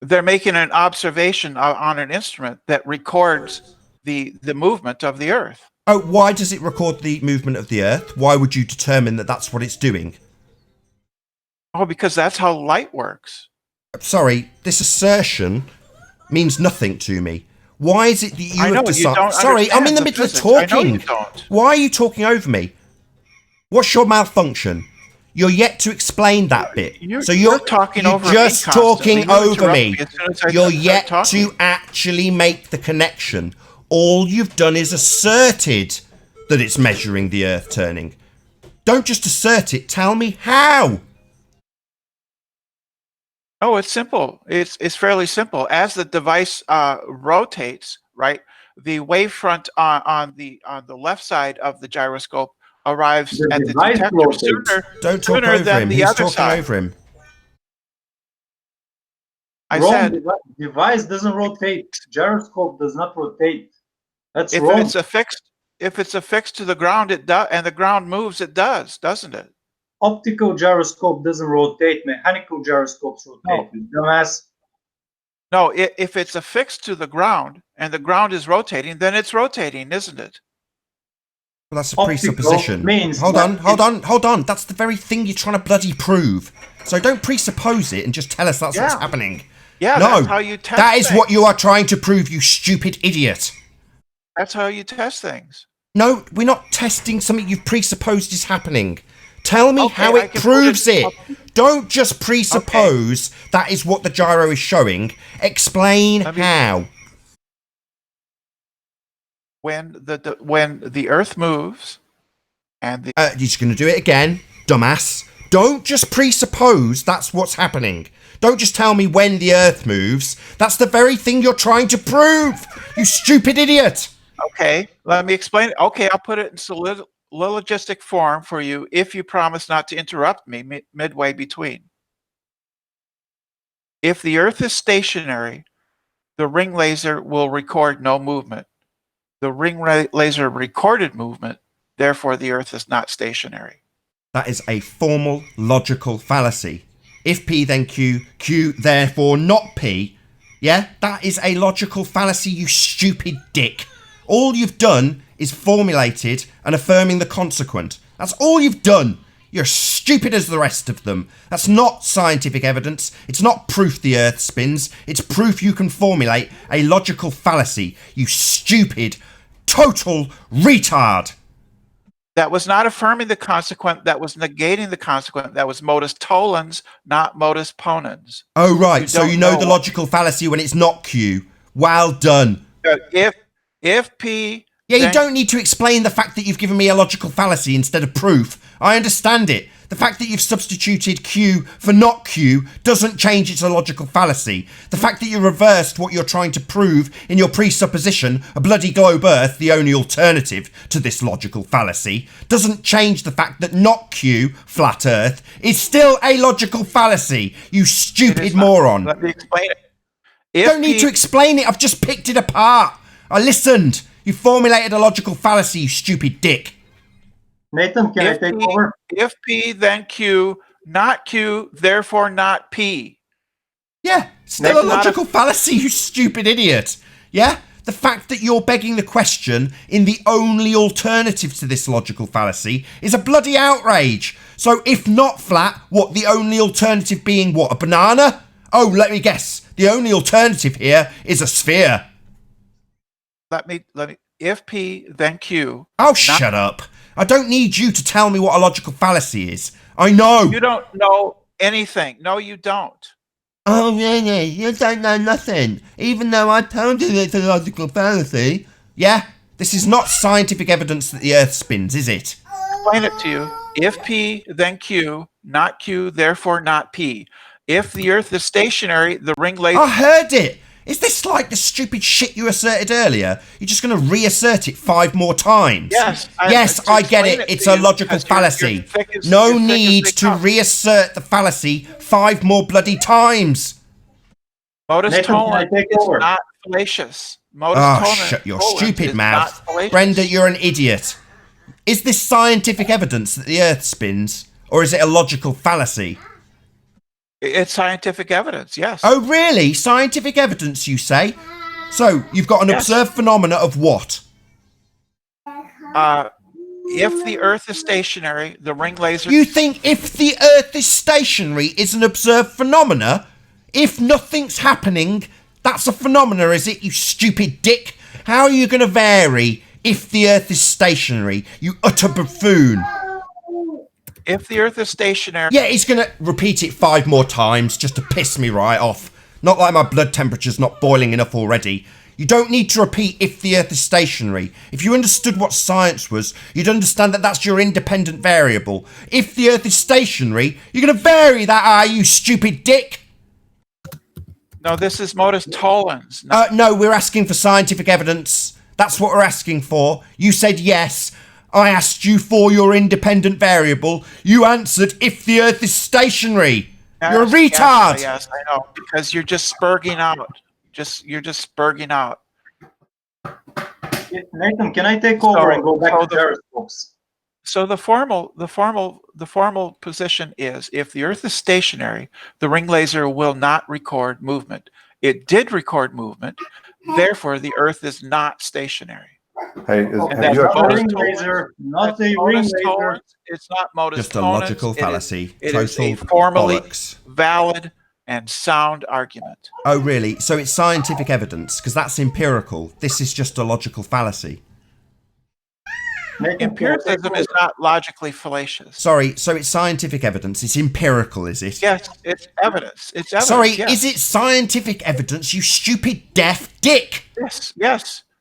They're making an observation on an instrument that records the movement of the Earth. Oh, why does it record the movement of the Earth? Why would you determine that that's what it's doing? Oh, because that's how light works. Sorry, this assertion means nothing to me. Why is it that you have decided... Sorry, I'm in the middle of talking. Why are you talking over me? What's your malfunction? You're yet to explain that bit. You're talking over me. You're just talking over me. You're yet to actually make the connection. All you've done is asserted that it's measuring the Earth turning. Don't just assert it. Tell me how. Oh, it's simple. It's fairly simple. As the device rotates, right, the wavefront on the left side of the gyroscope arrives at the detector sooner than the other side. Over him. I wrong. said Device doesn't rotate. Gyroscope does not rotate. That's if wrong. If it's affixed to the ground, it does, and the ground moves. It does, doesn't it? Optical gyroscope doesn't rotate. Mechanical gyroscopes rotate. Dumbass. No, if it's affixed to the ground and the ground is rotating, then it's rotating, isn't it? Well, that's a presupposition. Hold on. That's the very thing you're trying to bloody prove. So don't presuppose it and just tell us that's what's happening. Yeah, no, that's how you test that is things. what you are trying to prove, you stupid idiot. That's how you test things. No, we're not testing something you've presupposed is happening. Tell me how it proves it. Don't just presuppose that is what the gyro is showing. Explain how. When the Earth moves, and you're just going to do it again, dumbass. Don't just presuppose that's what's happening. Don't just tell me when the Earth moves. That's the very thing you're trying to prove, you stupid idiot. Okay, let me explain it. Okay, I'll put it in syllogistic form for you if you promise not to interrupt me midway between. If the Earth is stationary, the ring laser will record no movement. The ring laser recorded movement, therefore the Earth is not stationary. That is a formal logical fallacy. If P then Q, Q therefore not P. Yeah, that is a logical fallacy, you stupid dick. All you've done is formulated and affirming the consequent. That's all you've done. You're stupid as the rest of them. That's not scientific evidence. It's not proof the Earth spins. It's proof you can formulate a logical fallacy. You stupid, total retard. That was not affirming the consequent. That was negating the consequent. That was modus tollens, not modus ponens. Oh, right. So you know the logical fallacy when it's not Q. Well done. If P... Yeah, you don't need to explain the fact that you've given me a logical fallacy instead of proof. I understand it. The fact that you've substituted Q for not Q doesn't change it's a logical fallacy. The fact that you reversed what you're trying to prove in your presupposition, a bloody globe Earth, the only alternative to this logical fallacy, doesn't change the fact that not Q, flat Earth, is still a logical fallacy, you stupid moron. Let me explain it. You don't need to explain it, I've just picked it apart. I listened. You formulated a logical fallacy, you stupid dick. Nathan, can I take over? If P, then Q, not Q, therefore not P. Yeah, still a logical fallacy, you stupid idiot. Yeah? The fact that you're begging the question in the only alternative to this logical fallacy is a bloody outrage. So if not flat, what, the only alternative being what, a banana? Oh, let me guess. The only alternative here is a sphere. Let me, if P, then Q. Oh, shut up. I don't need you to tell me what a logical fallacy is. I know. You don't know anything. No, you don't. Oh, really? You don't know nothing, even though I told you it's a logical fallacy. Yeah? This is not scientific evidence that the Earth spins, is it? Explain it to you. If P, then Q, not Q, therefore not P. If the Earth is stationary, the ring laser... I heard it! Is this like the stupid shit you asserted earlier? You're just going to reassert it 5 more times? Yes. I get it. It's a logical fallacy. No need to reassert the fallacy 5 more bloody times. Modus Nathan, can I tollens take is over? not fallacious. Modus Shut your tollens stupid is mouth. not fallacious. Brenda, you're an idiot. Is this scientific evidence that the Earth spins, or is it a logical fallacy? It's scientific evidence, yes. Oh, really? Scientific evidence, you say? So, you've got an observed phenomena of what? If the Earth is stationary, the ring laser... You think if the Earth is stationary is an observed phenomena? If nothing's happening, that's a phenomena, is it, you stupid dick? How are you going to vary if the Earth is stationary, you utter buffoon? If the Earth is stationary... Yeah, he's going to repeat it 5 more times just to piss me right off. Not like my blood temperature's not boiling enough already. You don't need to repeat if the Earth is stationary. If you understood what science was, you'd understand that that's your independent variable. If the Earth is stationary, you're going to vary that, are you, stupid dick? No, this is modus tollens. No, we're asking for scientific evidence. That's what we're asking for. You said yes. I asked you for your independent variable. You answered if the Earth is stationary. You're a retard. Yes, I know, because you're just spurging out. You're just spurging out. Nathan, can I take over and go back to gyroscopes? So the formal position is, if the Earth is stationary, the ring laser will not record movement. It did record movement, therefore the Earth is not stationary. Hey, And have that's you modus actually, ring tollens. laser, not That's a ring modus laser. tollens. It's not modus Just a tollens. logical fallacy. It is a Total formally bollocks. valid and sound argument. Oh, really? So it's scientific evidence, because that's empirical. This is just a logical fallacy. Nathan, can I take Empiricism is over? not logically fallacious. Sorry, so it's scientific evidence. It's empirical, is it? Yes, it's evidence. It's evidence. Sorry, yes. is it scientific evidence, you stupid deaf dick? Yes.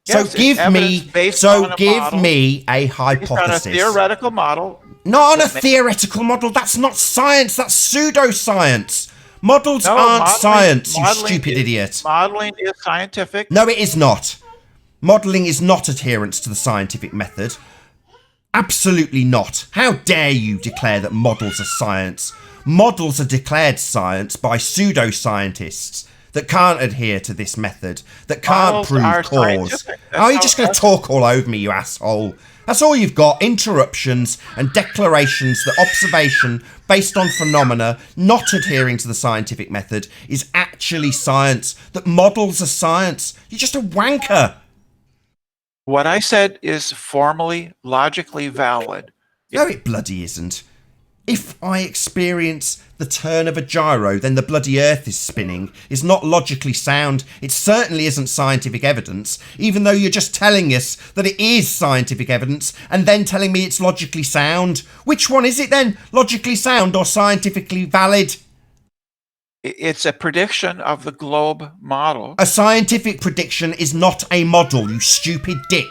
So Yes, it's give evidence me, based on a model, a based on a hypothesis. theoretical model. Not on a that theoretical model. That's not science. That's pseudoscience. Models No, aren't modeling- science, you modeling stupid is- idiot. Modeling is scientific. No, it is not. Modelling is not adherence to the scientific method. Absolutely not. How dare you declare that models are science? Models are declared science by pseudoscientists that can't adhere to this method, that can't Models prove are cause. scientific. That's Are you how- just going to that's- talk all over me, you asshole? That's all you've got, interruptions and declarations that observation based on phenomena not adhering to the scientific method is actually science, that models are science. You're just a wanker. What I said is formally, logically valid. No, it bloody isn't. If I experience the turn of a gyro, then the bloody Earth is spinning, is not logically sound. It certainly isn't scientific evidence, even though you're just telling us that it is scientific evidence and then telling me it's logically sound. Which one is it then? Logically sound or scientifically valid? It's a prediction of the globe model. A scientific prediction is not a model, you stupid dick.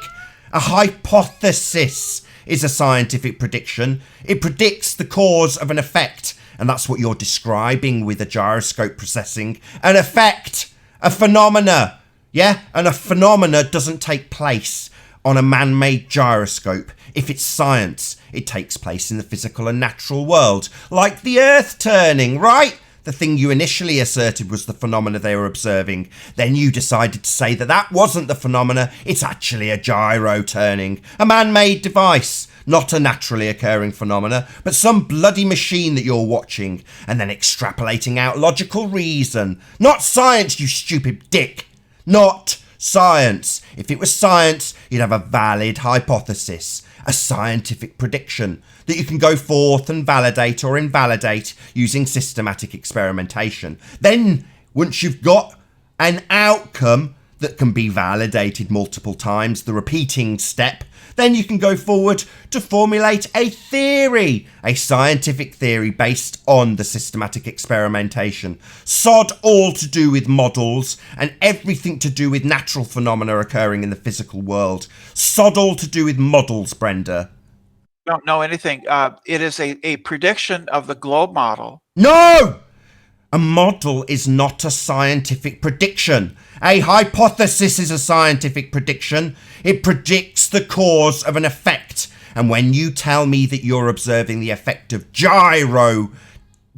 A hypothesis is a scientific prediction. It predicts the cause of an effect, and that's what you're describing with a gyroscope processing. An effect, a phenomena. Yeah, and a phenomena doesn't take place on a man-made gyroscope. If it's science, it takes place in the physical and natural world, like the Earth turning, right? The thing you initially asserted was the phenomena they were observing. Then you decided to say that that wasn't the phenomena, it's actually a gyro turning. A man-made device, not a naturally occurring phenomena, but some bloody machine that you're watching, and then extrapolating out logical reason. Not science, you stupid dick. Not Science. If it was science, you'd have a valid hypothesis, a scientific prediction that you can go forth and validate or invalidate using systematic experimentation. Then, once you've got an outcome that can be validated multiple times, the repeating step, then you can go forward to formulate a theory, a scientific theory based on the systematic experimentation. Sod all to do with models and everything to do with natural phenomena occurring in the physical world. Sod all to do with models, Brenda. Don't know anything. It is a prediction of the globe model. No! A model is not a scientific prediction. A hypothesis is a scientific prediction. It predicts the cause of an effect. And when you tell me that you're observing the effect of gyro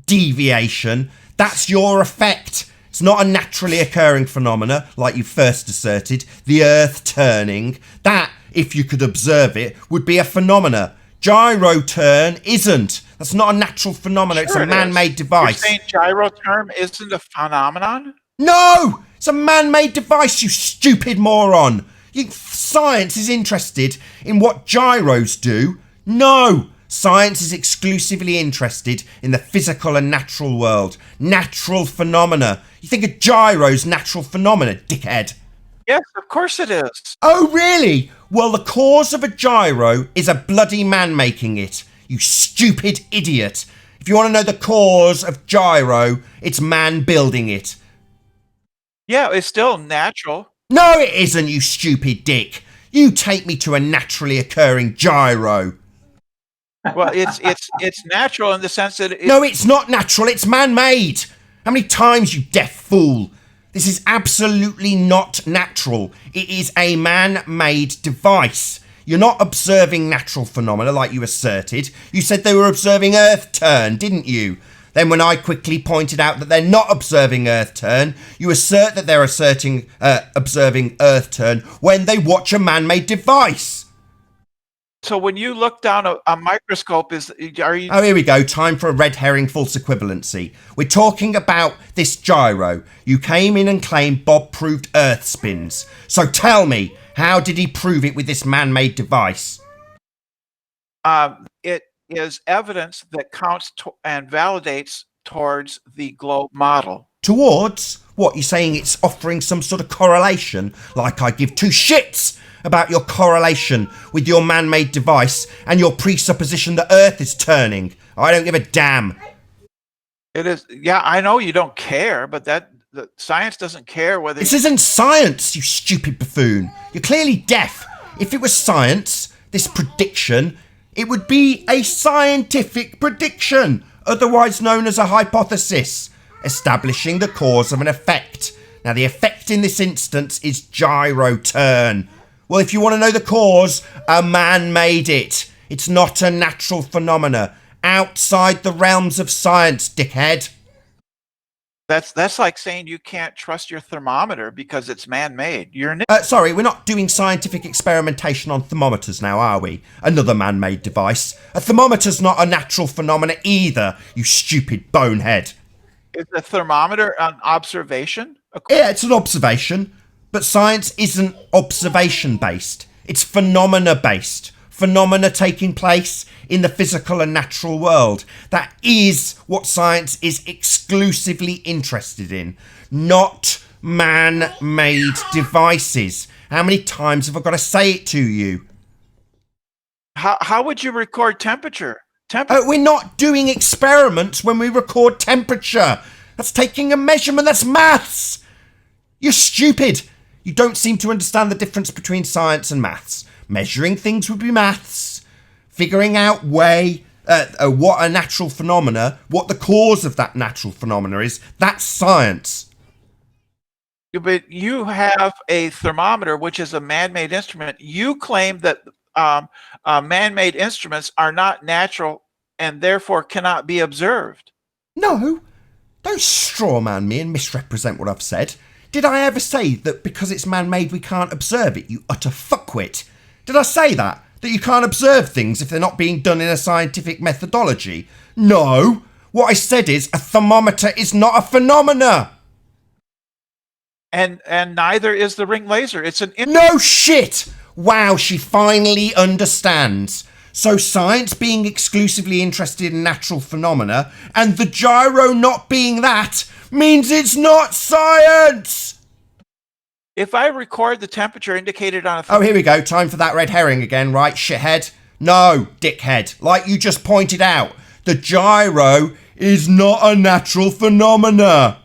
deviation, that's your effect. It's not a naturally occurring phenomena, like you first asserted, the Earth turning. That, if you could observe it, would be a phenomena. Gyro turn isn't. That's not a natural phenomenon. It's a man-made device. You're saying gyro term isn't a phenomenon? No! It's a man-made device, you stupid moron. Science is interested in what gyros do. No! Science is exclusively interested in the physical and natural world. Natural phenomena. You think a gyro's natural phenomena, dickhead? Yes, of course it is. Oh, really? Well, the cause of a gyro is a bloody man making it. You stupid idiot. If you want to know the cause of gyro, it's man building it. Yeah, it's still natural. No, it isn't, you stupid dick. You take me to a naturally occurring gyro. Well, it's natural in the sense that No, it's not natural, it's man-made. How many times, you deaf fool? This is absolutely not natural. It is a man-made device. You're not observing natural phenomena like you asserted. You said they were observing Earth turn, didn't you? Then when I quickly pointed out that they're not observing Earth turn, you assert that they're observing Earth turn when they watch a man-made device. So when you look down a microscope, are you... Oh, here we go. Time for a red herring false equivalency. We're talking about this gyro. You came in and claimed Bob proved Earth spins. So tell me, how did he prove it with this man-made device? It is evidence that counts and validates towards the globe model. Towards? What, you're saying it's offering some sort of correlation? Like I give two shits about your correlation with your man-made device and your presupposition that Earth is turning. I don't give a damn. It is, yeah, I know you don't care, but the science doesn't care whether... This isn't science, you stupid buffoon. You're clearly deaf. If it was science, this prediction, it would be a scientific prediction, otherwise known as a hypothesis, establishing the cause of an effect. Now, the effect in this instance is gyro turn. Well, if you want to know the cause, a man made it. It's not a natural phenomena. Outside the realms of science, dickhead. That's like saying you can't trust your thermometer because it's man-made. Sorry, we're not doing scientific experimentation on thermometers now, are we? Another man-made device. A thermometer's not a natural phenomena either, you stupid bonehead. Is the thermometer an observation? Yeah, it's an observation. But science isn't observation-based. It's phenomena-based. Phenomena taking place in the physical and natural world. That is what science is exclusively interested in. Not man-made devices. How many times have I got to say it to you? How would you record temperature? We're not doing experiments when we record temperature. That's taking a measurement. That's maths. You're stupid. You don't seem to understand the difference between science and maths. Measuring things would be maths. Figuring out what a natural phenomena, what the cause of that natural phenomena is, that's science. But you have a thermometer, which is a man-made instrument. You claim that man-made instruments are not natural and therefore cannot be observed. No, don't strawman me and misrepresent what I've said. Did I ever say that because it's man-made we can't observe it, you utter fuckwit? Did I say that? That you can't observe things if they're not being done in a scientific methodology? No. What I said is a thermometer is not a phenomena. and neither is the ring laser. It's an No shit! Wow, she finally understands. So science being exclusively interested in natural phenomena and the gyro not being that means it's not science! If I record the temperature indicated on a Oh, here we go. Time for that red herring again, right, shithead? No, dickhead. Like you just pointed out, the gyro is not a natural phenomena.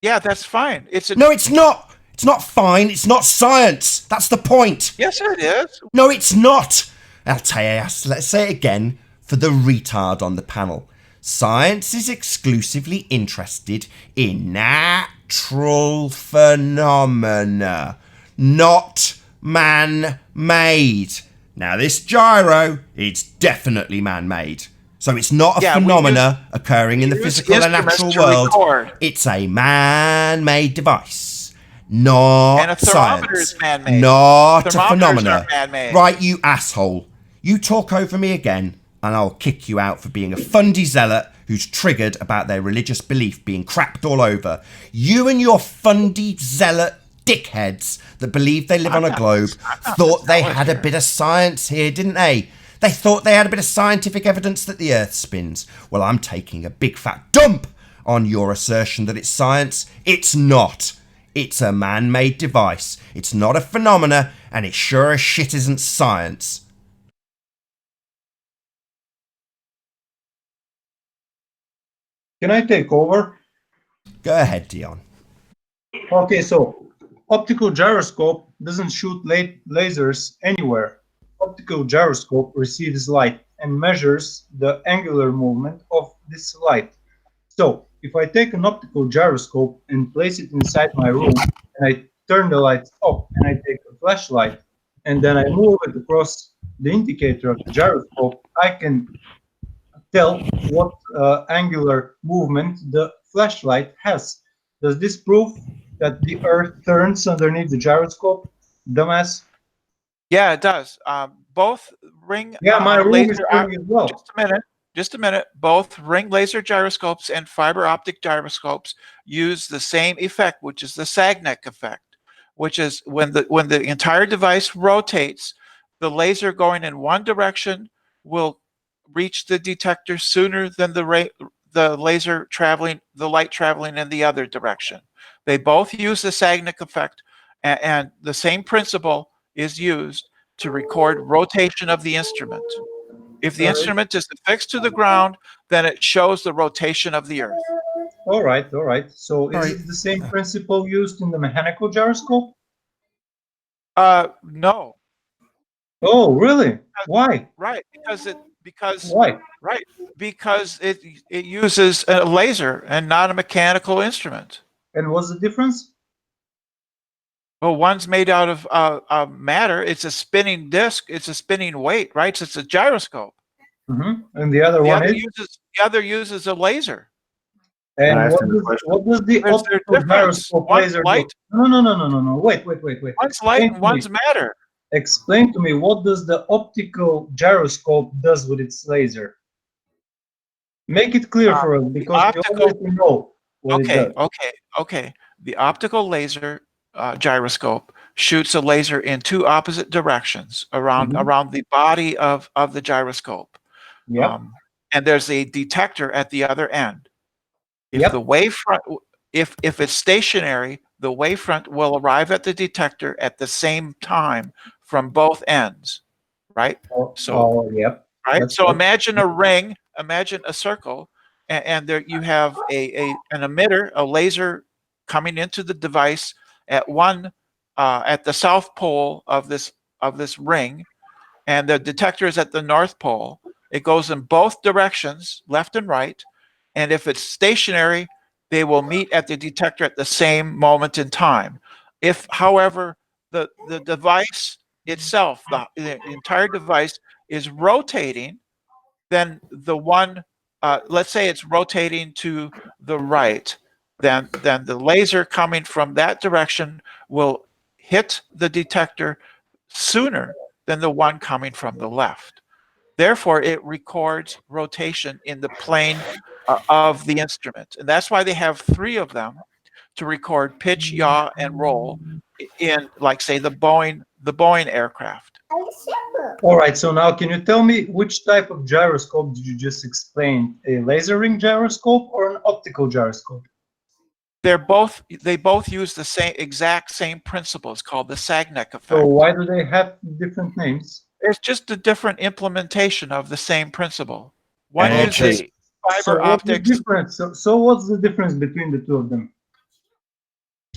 yeah, that's fine. It's a No, it's not. It's not fine. It's not science. That's the point. yes, it is. No, it's not. I'll tell you, let's say it again for the retard on the panel. Science is exclusively interested in natural phenomena, not man-made. Now, this gyro, it's definitely man-made. So it's not a Yeah, phenomena occurring in the use physical and instruments natural to world. record. It's a man-made device, not And a thermometer science, is man-made. not a Thermometers phenomena. are man-made. Right, you asshole. You talk over me again, and I'll kick you out for being a fundy zealot who's triggered about their religious belief being crapped all over. You and your fundy zealot dickheads that believe they live on a globe thought they had a bit of science here, didn't they? They thought they had a bit of scientific evidence that the Earth spins. Well, I'm taking a big fat dump on your assertion that it's science. It's not. It's a man-made device. It's not a phenomena, and it sure as shit isn't science. Can I take over? Go ahead, Dion. Okay, so optical gyroscope doesn't shoot lasers anywhere. Optical gyroscope receives light and measures the angular movement of this light. So if I take an optical gyroscope and place it inside my room, and I turn the lights off, and I take a flashlight, and then I move it across the indicator of the gyroscope, I can tell what angular movement the flashlight has. Does this prove that the Earth turns underneath the gyroscope, dumbass? Yeah, it does. Both ring Yeah, my room is laser. turning as well. Just a minute. Both ring laser gyroscopes and fiber optic gyroscopes use the same effect, which is the Sagnac effect, which is when the entire device rotates, the laser going in one direction will reach the detector sooner than the light traveling in the other direction. They both use the Sagnac effect, and the same principle is used to record rotation of the instrument. If the instrument is affixed to the ground, then it shows the rotation of the Earth. All right. So is it the same principle used in the mechanical gyroscope? No. Oh, really? Why? Right, Why? because it uses a laser and not a mechanical instrument. And what's the difference? Well, one's made out of matter. It's a spinning disc. It's a spinning weight, right? So it's a gyroscope. And the other one is? The other uses a laser. And what does the optical gyroscope laser do? No. Wait. One's light and one's matter. Explain to me, what does the optical gyroscope does with its laser? Make it clear for us, because we already know what it does. Okay. The optical laser gyroscope shoots a laser in two opposite directions around the body of the gyroscope. Yeah. And there's a detector at the other end. If the wavefront, if it's stationary, the wavefront will arrive at the detector at the same time from both ends, right? Right. So imagine a ring, imagine a circle, and there you have an emitter, a laser coming into the device at at the south pole of this ring, and the detector is at the north pole. It goes in both directions, left and right, and if it's stationary, they will meet at the detector at the same moment in time. If, however, the device itself, the entire device is rotating, then the one, let's say it's rotating to the right, then the laser coming from that direction will hit the detector sooner than the one coming from the left. Therefore, it records rotation in the plane of the instrument. And that's why they have three of them, to record pitch, yaw, and roll in, like, say, the Boeing aircraft. All right, so now can you tell me which type of gyroscope did you just explain? A laser ring gyroscope or an optical gyroscope? They both use the exact same principle. It's called the Sagnac effect. So why do they have different names? It's just a different implementation of the same principle. One And uses actually, fiber So what's the optics. difference? So what's the difference between the two of them?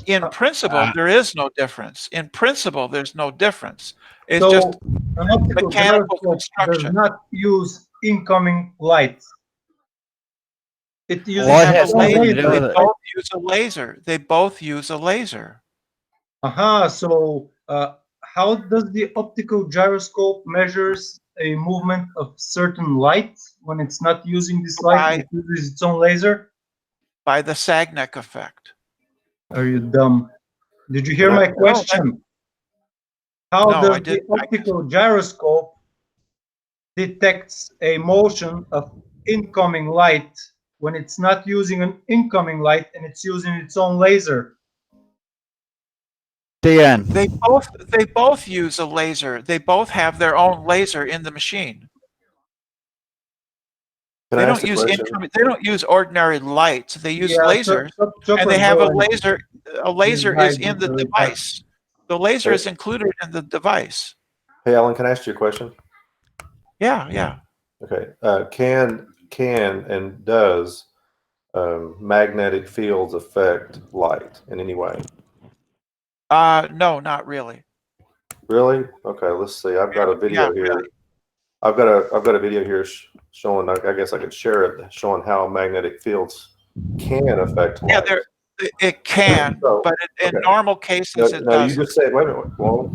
In principle, there is no difference. In principle, there's no difference. It's So just an optical mechanical gyroscope does construction. not use incoming light. It uses What have has a nothing to laser. do with They it? both use a laser. They both use a laser. Aha, so how does the optical gyroscope measures a movement of certain light when it's not using this light, it uses its own laser? By the Sagnac effect. Are you dumb? Did you hear my question? How No, does I the didn't. optical gyroscope detects a motion of incoming light when it's not using an incoming light and it's using its own laser? Dan, They both use a laser. They both have their own laser in the machine. Can They I ask don't a use question? they don't use ordinary lights. They use Yeah, lasers, and they have a laser. A laser is in the device. The laser is included in the device. Hey, Alan, can I ask you a question? Yeah, yeah. Okay. Can and does magnetic fields affect light in any way? No, not really. Really? Okay. Let's see. I've got a video here. Really. I've got a video here showing. I guess I could share it, showing how magnetic fields can affect light. Yeah, it can, So, but in okay. normal cases, it No, you doesn't. just said. Wait a minute. Well,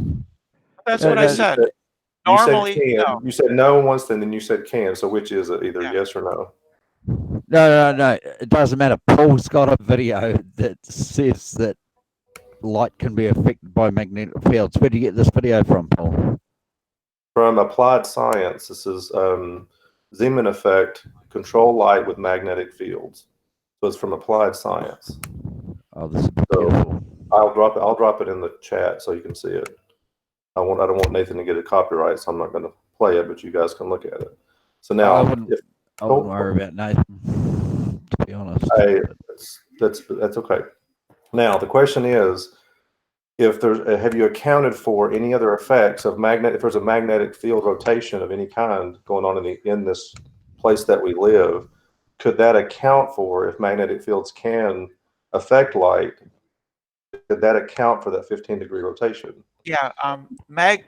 That's No, what I no, said. you said Normally, can. no. You said no once, and then you said can. So which is it? Either Yeah. yes or no? no. It doesn't matter. Paul's got a video that says that light can be affected by magnetic fields. Where do you get this video from, Paul? From Applied Science. This is Zeeman effect. Control light with magnetic fields. So it's from Applied Science. Oh, this is beautiful. I'll drop it in the chat so you can see it. I don't want Nathan to get a copyright, so I'm not going to play it, but you guys can look at it. So now, I wouldn't worry about Nathan, to be honest. Hey, that's okay. Now the question is, have you accounted for any other effects of if there's a magnetic field rotation of any kind going on in this place that we live, could that account for if magnetic fields can affect light? Could that account for that 15-degree rotation? Yeah, magnetic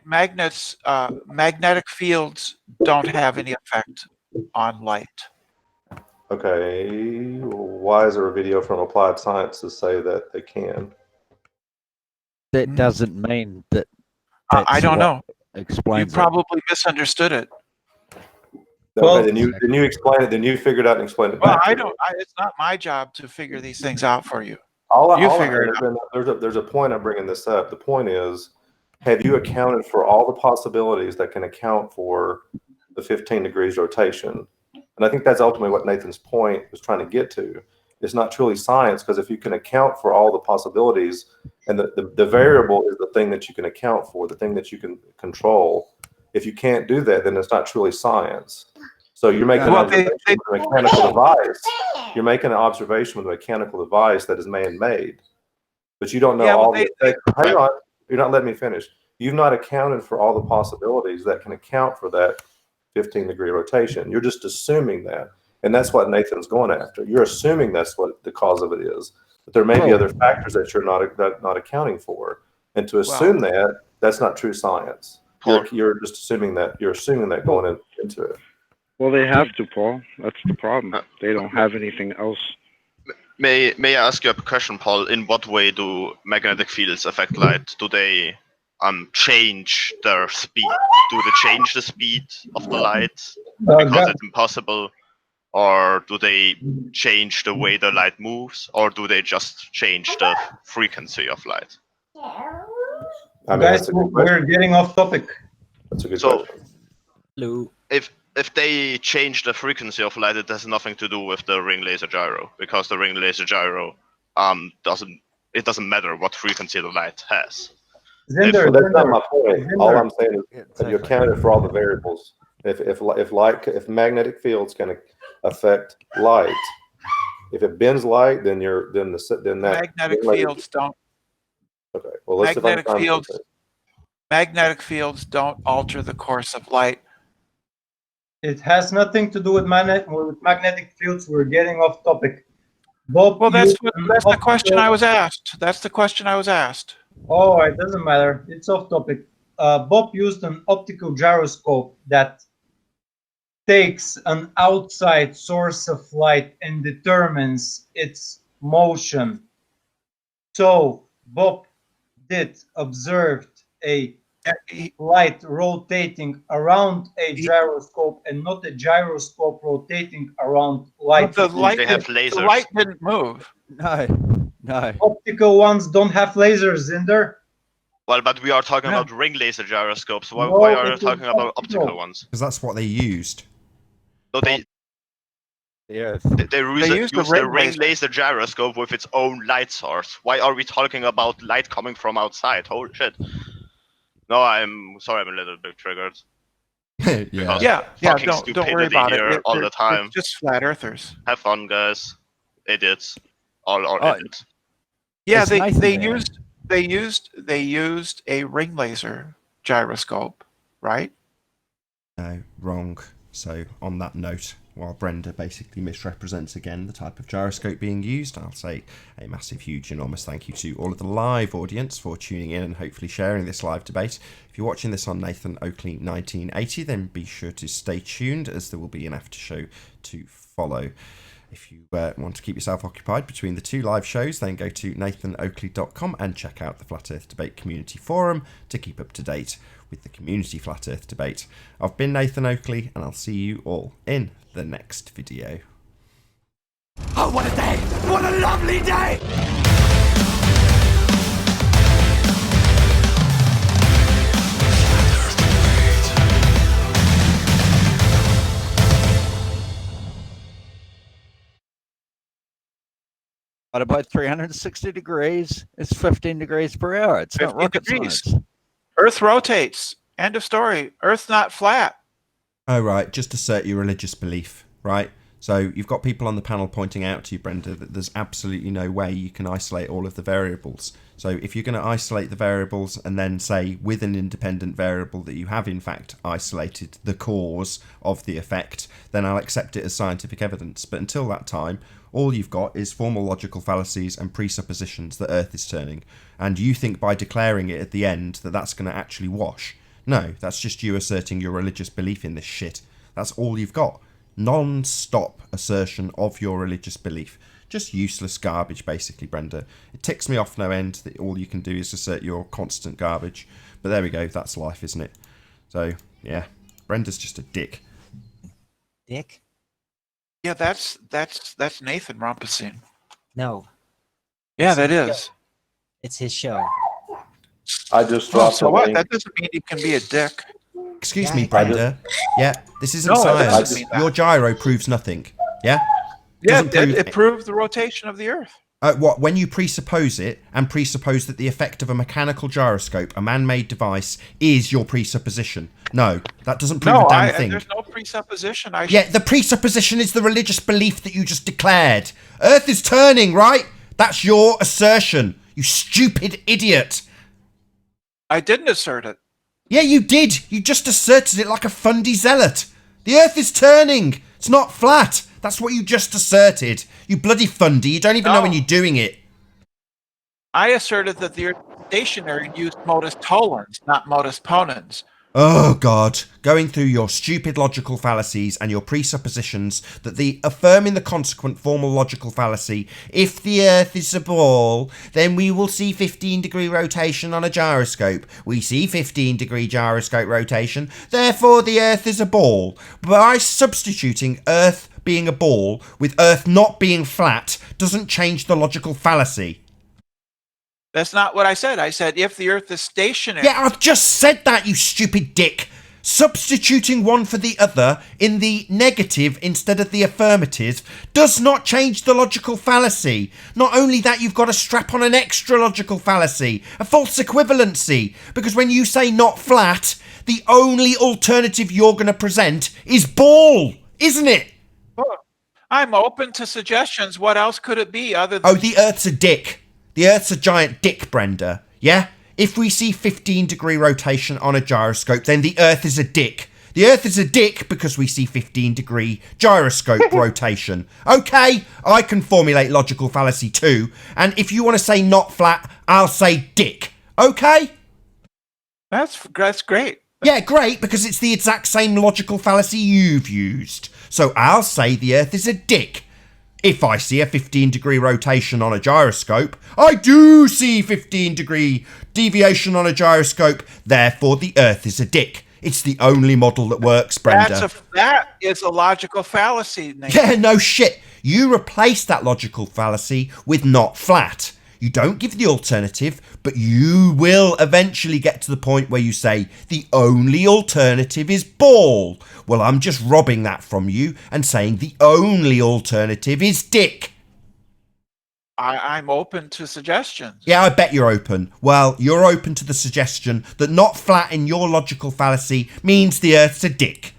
fields don't have any effect on light. Okay, why is there a video from Applied Science to say that they can? That doesn't mean that. I don't know. Explains You probably misunderstood it. Well, then you explain it. Then you figured out and explained it. Well, back I to me. don't. It's not my job to figure these things out for you. Figure it out. There's a point I'm bringing this up. The point is, have you accounted for all the possibilities that can account for the 15 degrees rotation? And I think that's ultimately what Nathan's point was trying to get to. It's not truly science, because if you can account for all the possibilities, and the variable is the thing that you can account for, the thing that you can control. If you can't do that, then it's not truly science. So you're making an observation with a mechanical device. You're making an observation with a mechanical device that is man-made, but you don't know all the effects. Hang on, you're not letting me finish. You've not accounted for all the possibilities that can account for that 15-degree rotation. You're just assuming that, and that's what Nathan's going after. You're assuming that's what the cause of it is, but there may be other factors that you're not accounting for, and to assume that's not true science. You're just assuming that. You're assuming that going into it. Well, they have to, Paul. That's the problem. They don't have anything else. May I ask you a question, Paul? In what way do magnetic fields affect light? Do they change their speed? Do they change the speed of the light because it's impossible? Or do they change the way the light moves? Or do they just change the frequency of light? Guys, we're getting off topic. That's a good question. Hello. If they change the frequency of light, it has nothing to do with the ring laser gyro, because the ring laser gyro doesn't matter what frequency the light has. Well, that's not my point. Zinder. All I'm saying is Yeah, that you exactly. accounted for all the variables. If magnetic fields can affect light, if it bends light, then that Magnetic fields don't. Okay. Well, let's see if I can find something. Magnetic fields don't alter the course of light. It has nothing to do with magnetic fields. We're getting off topic. Bob Well, that's used an the question optical- I was asked. That's the question I was asked. Oh, it doesn't matter. It's off topic. Bob used an optical gyroscope that takes an outside source of light and determines its motion. So Bob observed a light rotating around a gyroscope and not a gyroscope rotating around light. The light, They have the lasers. light didn't move. No. Optical ones don't have lasers in there. Well, but we are talking Yeah. about ring laser gyroscopes. No, Why are you it is talking about optical. optical ones? Because that's what they used. No, they Yeah. use the a ring ring laser. laser gyroscope with its own light source. Why are we talking about light coming from outside? Holy shit! No, I'm sorry, I'm a little bit triggered. Yeah. Yeah, Fucking don't worry about it. stupidity here all the time. It's just flat earthers. Have fun, guys. Idiots. All Oh, idiots. Yeah, It's they Nathan they there. used a ring laser gyroscope, right? No, wrong. So on that note, while Brenda basically misrepresents again the type of gyroscope being used, I'll say a massive, huge, enormous thank you to all of the live audience for tuning in and hopefully sharing this live debate. If you're watching this on Nathan Oakley 1980, then be sure to stay tuned as there will be an after show to follow. If you want to keep yourself occupied between the two live shows, then go to nathanoakley.com and check out the Flat Earth Debate Community Forum to keep up to date with the community Flat Earth Debate. I've been Nathan Oakley, and I'll see you all in the next video. Oh, what a day! What a lovely day! At about 360 degrees, it's 15 degrees per hour. It's not 15 rocket degrees. science. Earth rotates. End of story. Earth's not flat. Oh, right, just assert your religious belief, right? So you've got people on the panel pointing out to you, Brenda, that there's absolutely no way you can isolate all of the variables. So if you're going to isolate the variables and then say with an independent variable that you have in fact isolated the cause of the effect, then I'll accept it as scientific evidence. But until that time, all you've got is formal logical fallacies and presuppositions that Earth is turning. And you think by declaring it at the end that that's going to actually wash. No, that's just you asserting your religious belief in this shit. That's all you've got. Non-stop assertion of your religious belief. Just useless garbage, basically, Brenda. It ticks me off no end that all you can do is assert your constant garbage. But there we go, that's life, isn't it? So, yeah, Brenda's just a dick. Dick? Yeah, that's Nathan Rumpusing. No, Yeah, that is. it's his show. I just Oh, dropped so the what? link. That doesn't mean you can be a dick. Excuse Yeah, me, I Brenda. Yeah, this isn't No, it doesn't science. mean that. Your gyro proves nothing. Yeah? Yeah, Doesn't prove- it proved the rotation of the Earth. What, when you presuppose it and presuppose that the effect of a mechanical gyroscope, a man-made device, is your presupposition? No, that doesn't prove No, a damn thing. there's no presupposition. Yeah, the presupposition is the religious belief that you just declared. Earth is turning, right? That's your assertion, you stupid idiot. I didn't assert it. Yeah, you did. You just asserted it like a fundy zealot. The Earth is turning. It's not flat. That's what you just asserted. You bloody fundy. You don't even know when you're doing it. I asserted that the Earth is stationary and used modus tollens, not modus ponens. Oh, God. Going through your stupid logical fallacies and your presuppositions that the affirming the consequent formal logical fallacy, if the Earth is a ball, then we will see 15-degree rotation on a gyroscope. We see 15-degree gyroscope rotation, therefore the Earth is a ball. By substituting Earth being a ball with Earth not being flat doesn't change the logical fallacy. That's not what I said. I said if the Earth is stationary. Yeah, I've just said that, you stupid dick. Substituting one for the other in the negative instead of the affirmative does not change the logical fallacy. Not only that, you've got to strap on an extra logical fallacy, a false equivalency, because when you say not flat, the only alternative you're going to present is ball, isn't it? I'm open to suggestions. What else could it be other than... Oh, the Earth's a dick. The Earth's a giant dick, Brenda. Yeah? If we see 15-degree rotation on a gyroscope, then the Earth is a dick. The Earth is a dick because we see 15-degree gyroscope rotation. Okay, I can formulate logical fallacy too. And if you want to say not flat, I'll say dick. Okay? That's great. Yeah, great, because it's the exact same logical fallacy you've used. So I'll say the Earth is a dick. If I see a 15-degree rotation on a gyroscope, I do see 15-degree deviation on a gyroscope, therefore the Earth is a dick. It's the only model that works, Brenda. That is a logical fallacy, Nathan. Yeah, no shit. You replace that logical fallacy with not flat. You don't give the alternative, but you will eventually get to the point where you say the only alternative is ball. Well, I'm just robbing that from you and saying the only alternative is dick. I'm open to suggestions. Yeah, I bet you're open. Well, you're open to the suggestion that not flat in your logical fallacy means the Earth's a dick.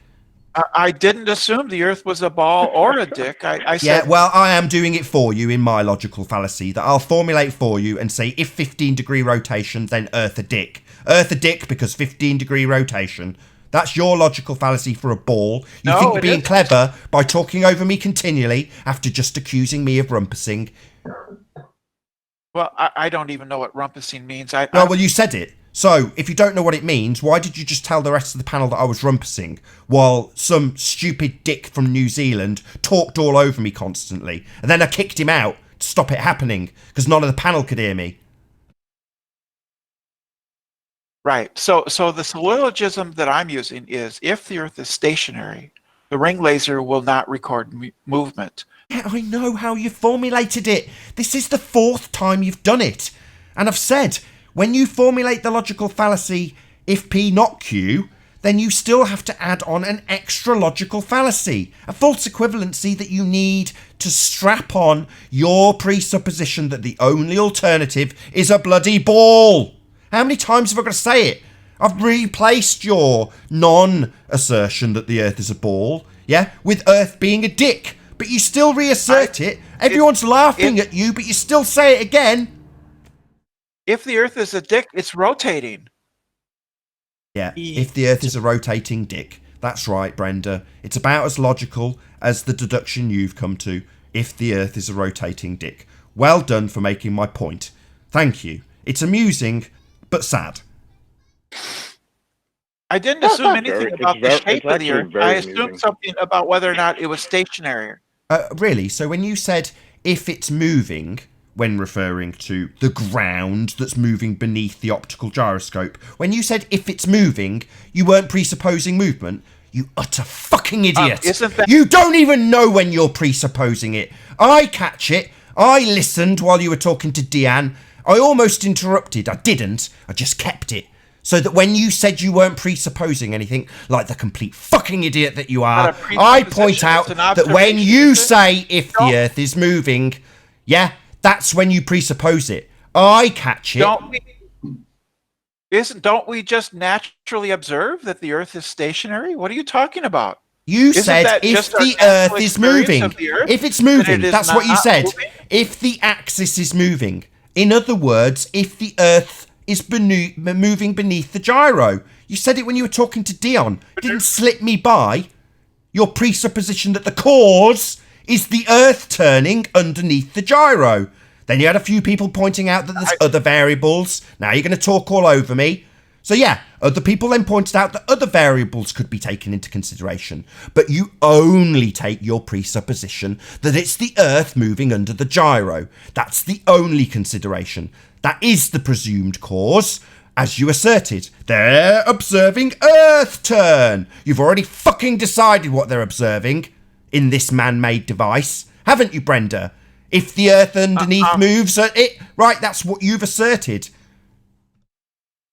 I didn't assume the Earth was a ball or a dick. I said... Yeah, well, I am doing it for you in my logical fallacy that I'll formulate for you and say if 15-degree rotation, then Earth a dick. Earth a dick because 15-degree rotation. That's your logical fallacy for a ball. You think you're being clever by talking over me continually after just accusing me of rumpusing. Well, I don't even know what rumpusing means. Well, you said it. So, if you don't know what it means, why did you just tell the rest of the panel that I was rumpusing while some stupid dick from New Zealand talked all over me constantly? And then I kicked him out to stop it happening because none of the panel could hear me. Right. So the syllogism that I'm using is if the Earth is stationary, the ring laser will not record movement. Yeah, I know how you formulated it. This is the 4th time you've done it. And I've said... when you formulate the logical fallacy, if P not Q, then you still have to add on an extra logical fallacy, a false equivalency that you need to strap on your presupposition that the only alternative is a bloody ball. How many times have I got to say it? I've replaced your non-assertion that the Earth is a ball, yeah, with Earth being a dick, but you still reassert it. Everyone's laughing at you, but you still say it again. If the Earth is a dick, it's rotating. Yeah, if the Earth is a rotating dick. That's right, Brenda. It's about as logical as the deduction you've come to. If the Earth is a rotating dick. Well done for making my point. Thank you. It's amusing, but sad. I didn't assume anything about the shape of the Earth. I assumed something about whether or not it was stationary. Really? So when you said, if it's moving... when referring to the ground that's moving beneath the optical gyroscope. When you said if it's moving, you weren't presupposing movement. You utter fucking idiot. You don't even know when you're presupposing it. I catch it. I listened while you were talking to Deanne. I almost interrupted. I didn't. I just kept it. So that when you said you weren't presupposing anything, like the complete fucking idiot that you are, I point out that when you say if the Earth is moving, yeah, that's when you presuppose it. I catch it. Don't we just naturally observe that the Earth is stationary? What are you talking about? You said if the Earth is moving. If it's moving, that's what you said. If the axis is moving. In other words, if the Earth is moving beneath the gyro. You said it when you were talking to Dion. It didn't slip me by. Your presupposition that the cause is the Earth turning underneath the gyro. Then you had a few people pointing out that there's other variables. Now you're going to talk all over me. So yeah, other people then pointed out that other variables could be taken into consideration. But you only take your presupposition that it's the Earth moving under the gyro. That's the only consideration. That is the presumed cause. As you asserted, they're observing Earth turn. You've already fucking decided what they're observing in this man-made device, haven't you, Brenda? If the Earth underneath moves, right, that's what you've asserted.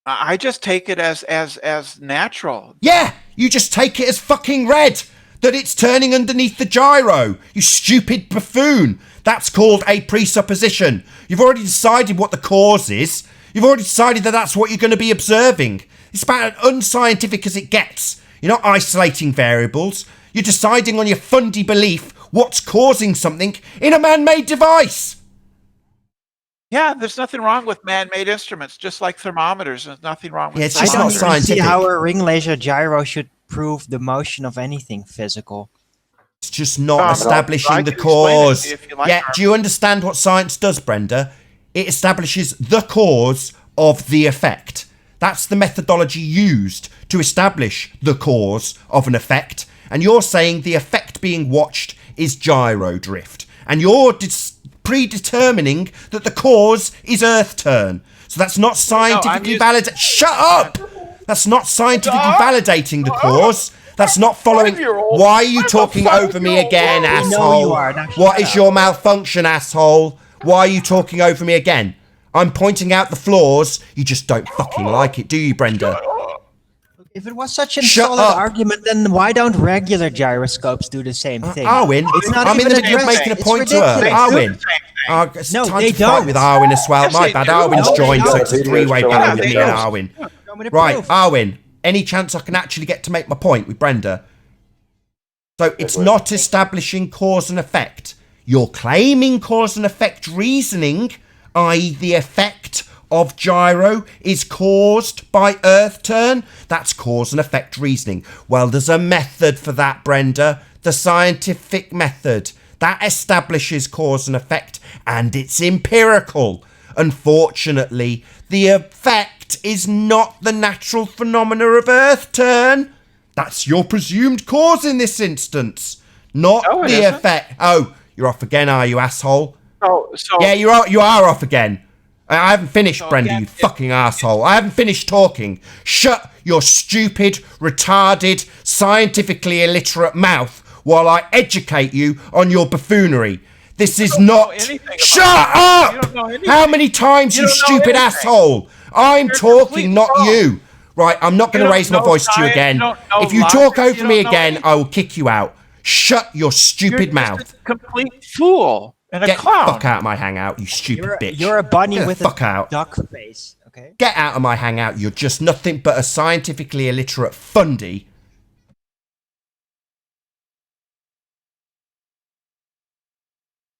I just take it as natural. Yeah, You just take it as fucking read that it's turning underneath the gyro. You stupid buffoon. That's called a presupposition. You've already decided what the cause is. You've already decided that that's what you're going to be observing. It's about as unscientific as it gets. You're not isolating variables. You're deciding on your fundy belief what's causing something in a man-made device. Yeah, there's nothing wrong with man-made instruments, just like thermometers. There's nothing wrong with. Yeah, it's I just don't not even scientific. see how a ring laser gyro should prove the motion of anything physical. It's just not establishing I the can explain it cause. if you like, Yeah, Harvey. do you understand what science does, Brenda? It establishes the cause of the effect. That's the methodology used to establish the cause of an effect. And you're saying the effect being watched is gyro drift. And you're predetermining that the cause is Earth turn. So that's not scientifically validated. Shut up! That's not scientifically validating the cause. That's not following. Why are you talking over me again, asshole? you are. Now What is your malfunction, asshole? Why are you talking over me again? I'm pointing out the flaws. You just don't fucking like it, do you, Brenda? If it was such a Shut solid up. argument, then why don't regular gyroscopes do the same thing? Arwin, It's not I'm in the even middle of addressed. making a It's point to her. ridiculous. Arwin. It's No, time they to fight don't. with Arwin as well. Yes, My they bad. do. Arwin's No, they joined, so don't. it's a three-way battle with me and Arwin. Show me the Right, proof. Arwin, any chance I can actually get to make my point with Brenda? So it's not establishing cause and effect. You're claiming cause and effect reasoning, i.e. the effect of gyro is caused by Earth turn. That's cause and effect reasoning. Well, there's a method for that, Brenda. The scientific method. That establishes cause and effect, and it's empirical. Unfortunately, the effect is not the natural phenomena of Earth turn. That's your presumed cause in this instance, not No, it the isn't. effect. Oh, you're off again, are you, asshole? So Yeah, you are off again. I haven't finished, So Brenda, again, you fucking asshole. I haven't finished talking. Shut your stupid, retarded, scientifically illiterate mouth while I educate you on your buffoonery. This is don't know not... anything about Shut that. You up! don't know anything. How many times, You you don't know stupid anything. asshole? I'm You're talking, completely not wrong. you. Right, I'm not going You to don't raise my know voice to you science, again. you don't know If you logic, talk you over don't me know again, anything. I will kick you out. Shut your stupid You're mouth. just a complete fool and a Get the clown. fuck out of my hangout, you stupid bitch. You're a bunny Get the with fuck a out. duck face. Okay. Get out of my hangout. You're just nothing but a scientifically illiterate fundy.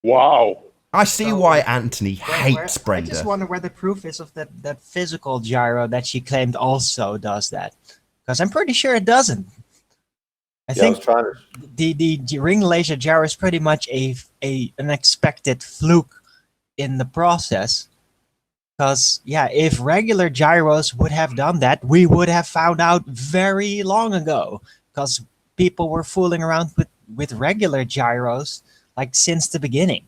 Wow. I see why Anthony hates I Brenda. just wonder where the proof is of that physical gyro that she claimed also does that. Because I'm pretty sure it doesn't. I I think was trying to. the ring laser gyro is pretty much an expected fluke in the process. Because, yeah, if regular gyros would have done that, we would have found out very long ago. Because people were fooling around with regular gyros, like, since the beginning.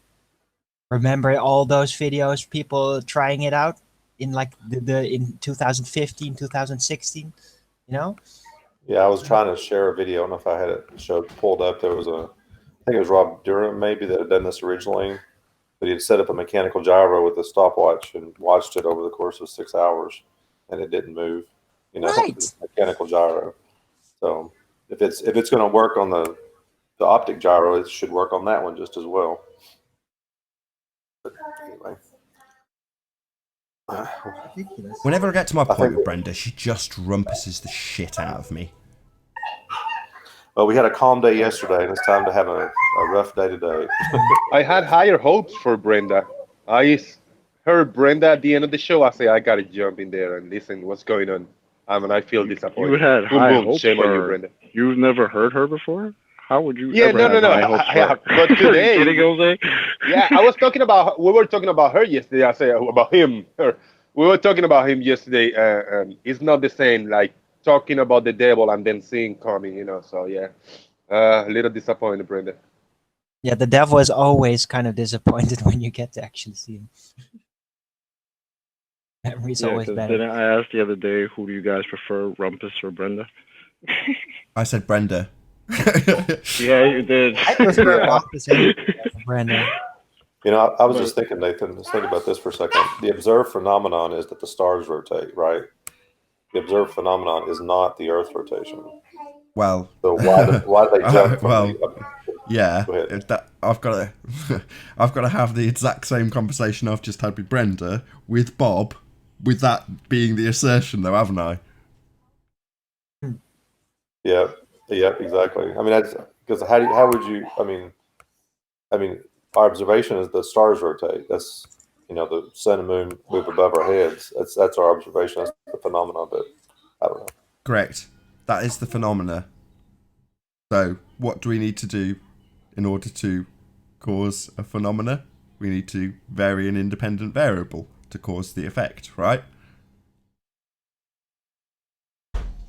Remember all those videos, people trying it out in, like, in 2015, 2016, you know? Yeah, I was trying to share a video. I don't know if I had it pulled up. There was I think it was Rob Durham maybe that had done this originally, but he had set up a mechanical gyro with a stopwatch and watched it over the course of 6 hours, and it didn't move. You know, Right. it's a mechanical gyro. So if it's going to work on the optic gyro, it should work on that one just as well. But anyway. Ridiculous. Whenever I get to my point think- with Brenda, she just rumpuses the shit out of me. Well, we had a calm day yesterday, and it's time to have a rough day today. I had higher hopes for Brenda. I heard Brenda at the end of the show. I say, I gotta jump in there and listen what's going on. And I feel disappointed. You had Boom, high boom, hopes shame on you, for. Brenda. You've never heard her before? How would you? Yeah, ever no, have no. high hopes for her? But today, Kidding, Jose? yeah, I was talking about. We were talking about her yesterday. I say about him. We were talking about him yesterday. It's not the same. Like talking about the devil and then seeing coming. You know. So yeah, a little disappointed, Brenda. Yeah, the devil is always kind of disappointed when you get to actually see him. Memory's Yeah, always 'cause better. didn't I asked the other day, who do you guys prefer, Rumpus or Brenda? I said Brenda. Yeah, you did. I prefer opposite Brandon. You know, I was just thinking, Nathan, let's think about this for a second. The observed phenomenon is that the stars rotate, right? The observed phenomenon is not the Earth's rotation. Well, So why do they jump from well, the, yeah, Go ahead. I've got to, I've got to have the exact same conversation I've just had with Brenda with Bob, with that being the assertion, though, haven't I? Yeah, exactly. I mean, that's because how would you? I mean, our observation is the stars rotate. That's the sun and moon move above our heads. That's our observation. That's the phenomenon. But I don't know. Correct. That is the phenomena. So, what do we need to do in order to cause a phenomena? We need to vary an independent variable to cause the effect, right?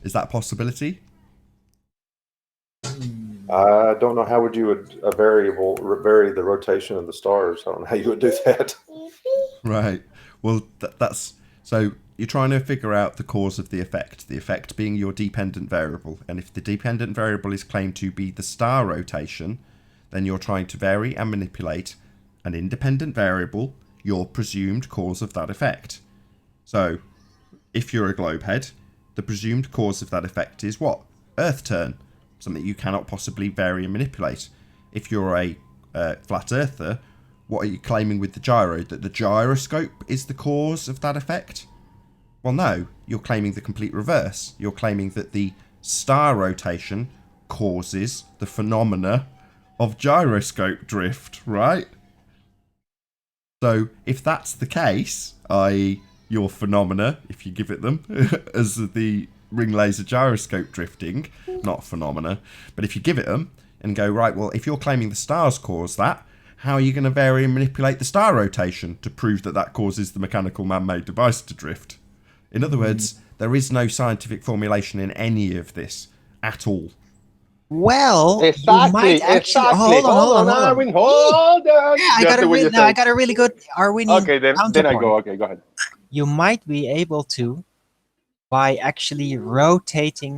Is that a possibility? I don't know how would you vary the rotation of the stars. I don't know how you would do that. Right. Well, that's so you're trying to figure out the cause of the effect being your dependent variable. And if the dependent variable is claimed to be the star rotation, then you're trying to vary and manipulate an independent variable, your presumed cause of that effect. So, if you're a globe head, the presumed cause of that effect is what? Earth turn. Something you cannot possibly vary and manipulate. If you're a flat earther, what are you claiming with the gyro? That the gyroscope is the cause of that effect? Well, no. You're claiming the complete reverse. You're claiming that the star rotation causes the phenomena of gyroscope drift, right? So, if that's the case, i.e. your phenomena, if you give it them, as the ring laser gyroscope drifting, not phenomena, but if you give it them and go, right, well, if you're claiming the stars cause that, how are you going to vary and manipulate the star rotation to prove that that causes the mechanical man-made device to drift? In other words, there is no scientific formulation in any of this at all. Well, Exactly, you might actually exactly. hold on. Arwin, hold on. Yeah, Just do what you I say. got a really good Arwinian Okay, then I counterpoint. go. Okay, go ahead. You might be able to, by actually rotating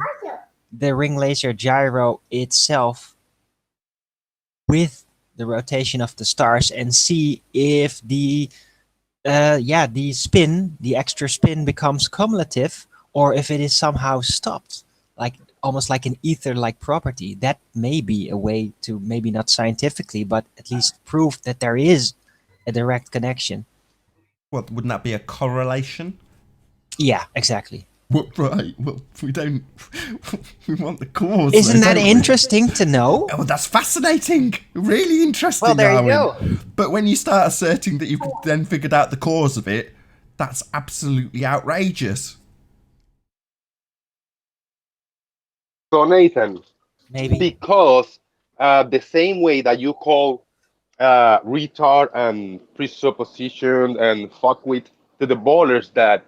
the ring laser gyro itself with the rotation of the stars, and see if the extra spin becomes cumulative, or if it is somehow stopped, like almost like an ether-like property. That may be a way to, maybe not scientifically, but at least prove that there is a direct connection. Well, wouldn't that be a correlation? Yeah, exactly. Well, right. Well, we don't. We want the cause. Isn't though, that don't we? interesting to know? Oh, that's fascinating. Really interesting. Well, there you Arwin. go. But when you start asserting that you could then figured out the cause of it, that's absolutely outrageous. So Nathan, Maybe. because the same way that you call retard and presupposition and fuckwit to the ballers that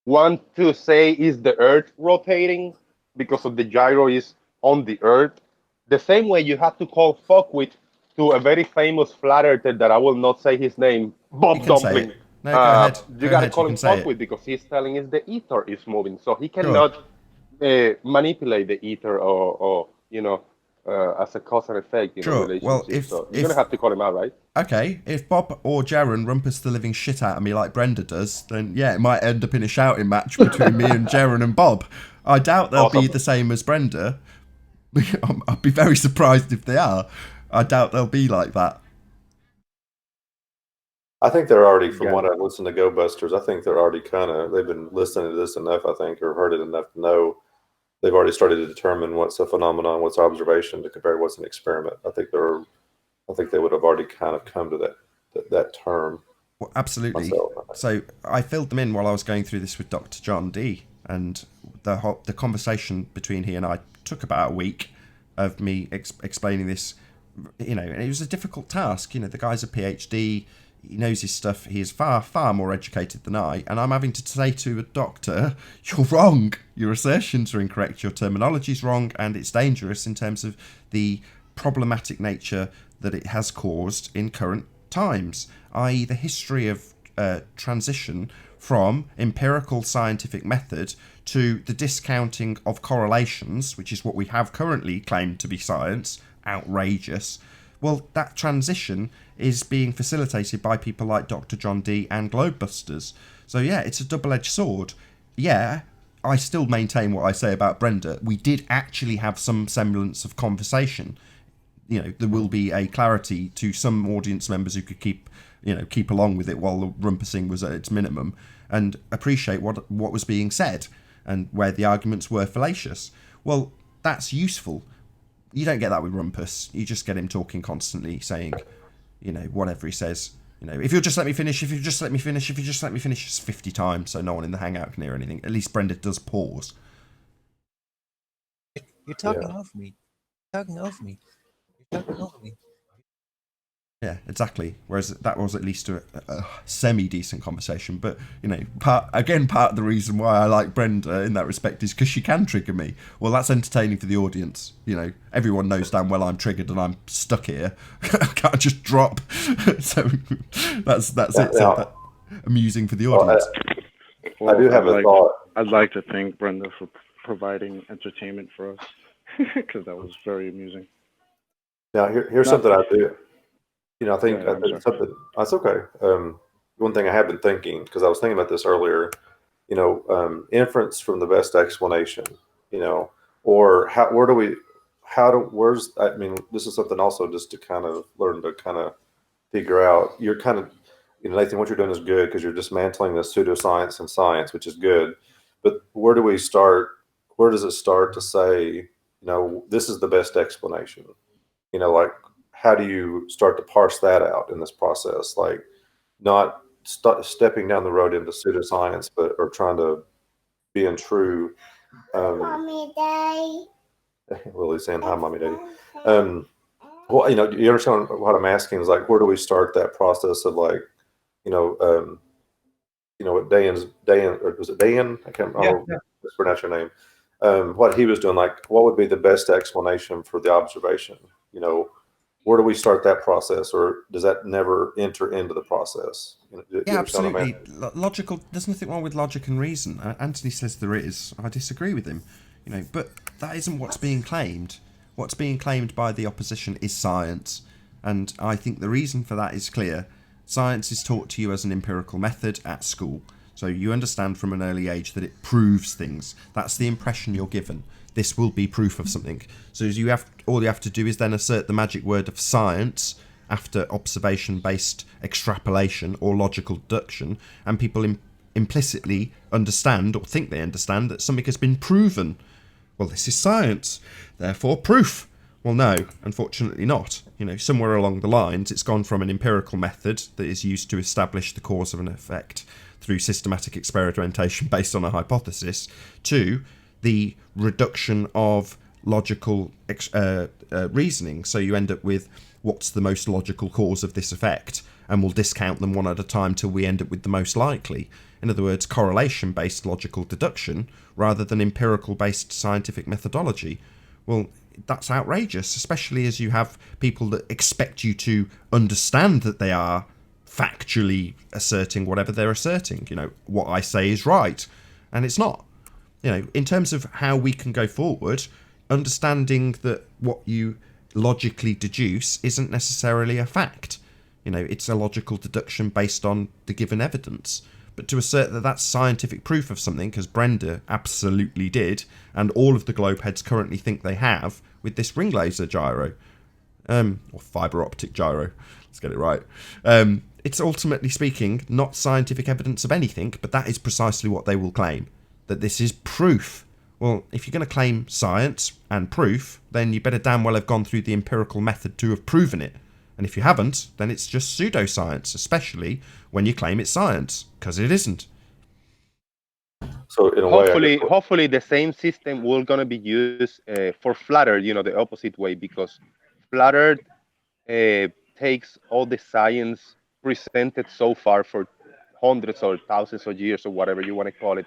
want to say is the Earth rotating because of the gyro is on the Earth, the same way you have to call fuckwit to a very famous flat earther that I will not say his name, Bob You can say Dumpling. it. No, go ahead. You Go gotta ahead, call you him can say it. fuckwit because he's telling us the ether is moving, so he Sure. cannot manipulate the ether or as a cause and effect, Sure. relationship. Well, if- so you're gonna have to call him out, right? Okay, if Bob or Jaren rumpus the living shit out of me like Brenda does, then yeah, it might end up in a shouting match between me and Jaren and Bob. I doubt they'll be the same as Brenda. I'd be very surprised if they are. I doubt they'll be like that. I think they're already, from what I've listened to Globebusters, I think they're already they've been listening to this enough, I think, or heard it enough to know they've already started to determine what's a phenomenon, what's observation to compare what's an experiment. I think they would have already kind of come to that term. Well, absolutely. Myself. So I filled them in while I was going through this with Dr. John D. And the conversation between he and I took about a week of me explaining this. And it was a difficult task. The guy's a PhD. He knows his stuff. He is far, far more educated than I. And I'm having to say to a doctor, you're wrong. Your assertions are incorrect. Your terminology's wrong. And it's dangerous in terms of the problematic nature that it has caused in current times, i.e. the history of transition from empirical scientific method to the discounting of correlations, which is what we have currently claimed to be science. Outrageous. Well, that transition is being facilitated by people like Dr. John D and Globebusters. So yeah, it's a double-edged sword. Yeah, I still maintain what I say about Brenda. We did actually have some semblance of conversation. There will be a clarity to some audience members who could keep along with it while the rumpusing was at its minimum and appreciate what was being said and where the arguments were fallacious. Well, that's useful. You don't get that with Rumpus. You just get him talking constantly, saying, whatever he says. If you'll just let me finish, if you just let me finish, if you just let me finish, it's 50 times, so no one in the Hangout can hear anything. At least Brenda does pause. You're talking over me. You're talking over me. You're talking over me. Yeah, exactly. Whereas that was at least a semi-decent conversation. But, part of the reason why I like Brenda in that respect is because she can trigger me. Well, that's entertaining for the audience. Everyone knows damn well I'm triggered and I'm stuck here. I can't just drop. So that's it. So amusing for the audience. I do have a thought. I'd like to thank Brenda for providing entertainment for us because that was very amusing. Now, here's something I do. I think something that's okay. One thing I have been thinking, because I was thinking about this earlier, inference from the best explanation, or this is something also just to kind of learn to kind of figure out. You're kind of, Nathan, what you're doing is good because you're dismantling the pseudoscience and science, which is good. But where do we start? Where does it start to say, this is the best explanation? How do you start to parse that out in this process? Like, not stepping down the road into pseudoscience, or trying to be in true. Mommy, Daddy. Lily's saying hi, Mommy, Daddy. Well, you understand what I'm asking is like, where do we start that process of like, what Dan, or was it Dan? I can't mispronounce your name. What he was doing, like, what would be the best explanation for the observation? Where do we start that process, or does that never enter into the process? Yeah, absolutely. Logical. There's nothing wrong with logic and reason. Anthony says there is. I disagree with him. But that isn't what's being claimed. What's being claimed by the opposition is science, and I think the reason for that is clear. Science is taught to you as an empirical method at school, so you understand from an early age that it proves things. That's the impression you're given. This will be proof of something. So all you have to do is then assert the magic word of science after observation-based extrapolation or logical deduction, and people implicitly understand or think they understand that something has been proven. Well, this is science, therefore proof. Well, no, unfortunately not. Somewhere along the lines, it's gone from an empirical method that is used to establish the cause of an effect through systematic experimentation based on a hypothesis to the reduction of logical reasoning. So you end up with what's the most logical cause of this effect, and we'll discount them one at a time till we end up with the most likely. In other words, correlation-based logical deduction rather than empirical-based scientific methodology. Well, that's outrageous, especially as you have people that expect you to understand that they are factually asserting whatever they're asserting. What I say is right, and it's not. In terms of how we can go forward, understanding that what you logically deduce isn't necessarily a fact. It's a logical deduction based on the given evidence. But to assert that that's scientific proof of something, as Brenda absolutely did, and all of the globeheads currently think they have with this ring laser gyro, or fibre optic gyro, let's get it right. It's ultimately speaking not scientific evidence of anything, but that is precisely what they will claim. That this is proof. Well, if you're going to claim science and proof, then you better damn well have gone through the empirical method to have proven it. And if you haven't, then it's just pseudoscience, especially when you claim it's science, because it isn't. So in a hopefully the same system will gonna be used for Flat Earth, the opposite way, because Flat Earth takes all the science presented so far for hundreds or thousands of years or whatever you want to call it,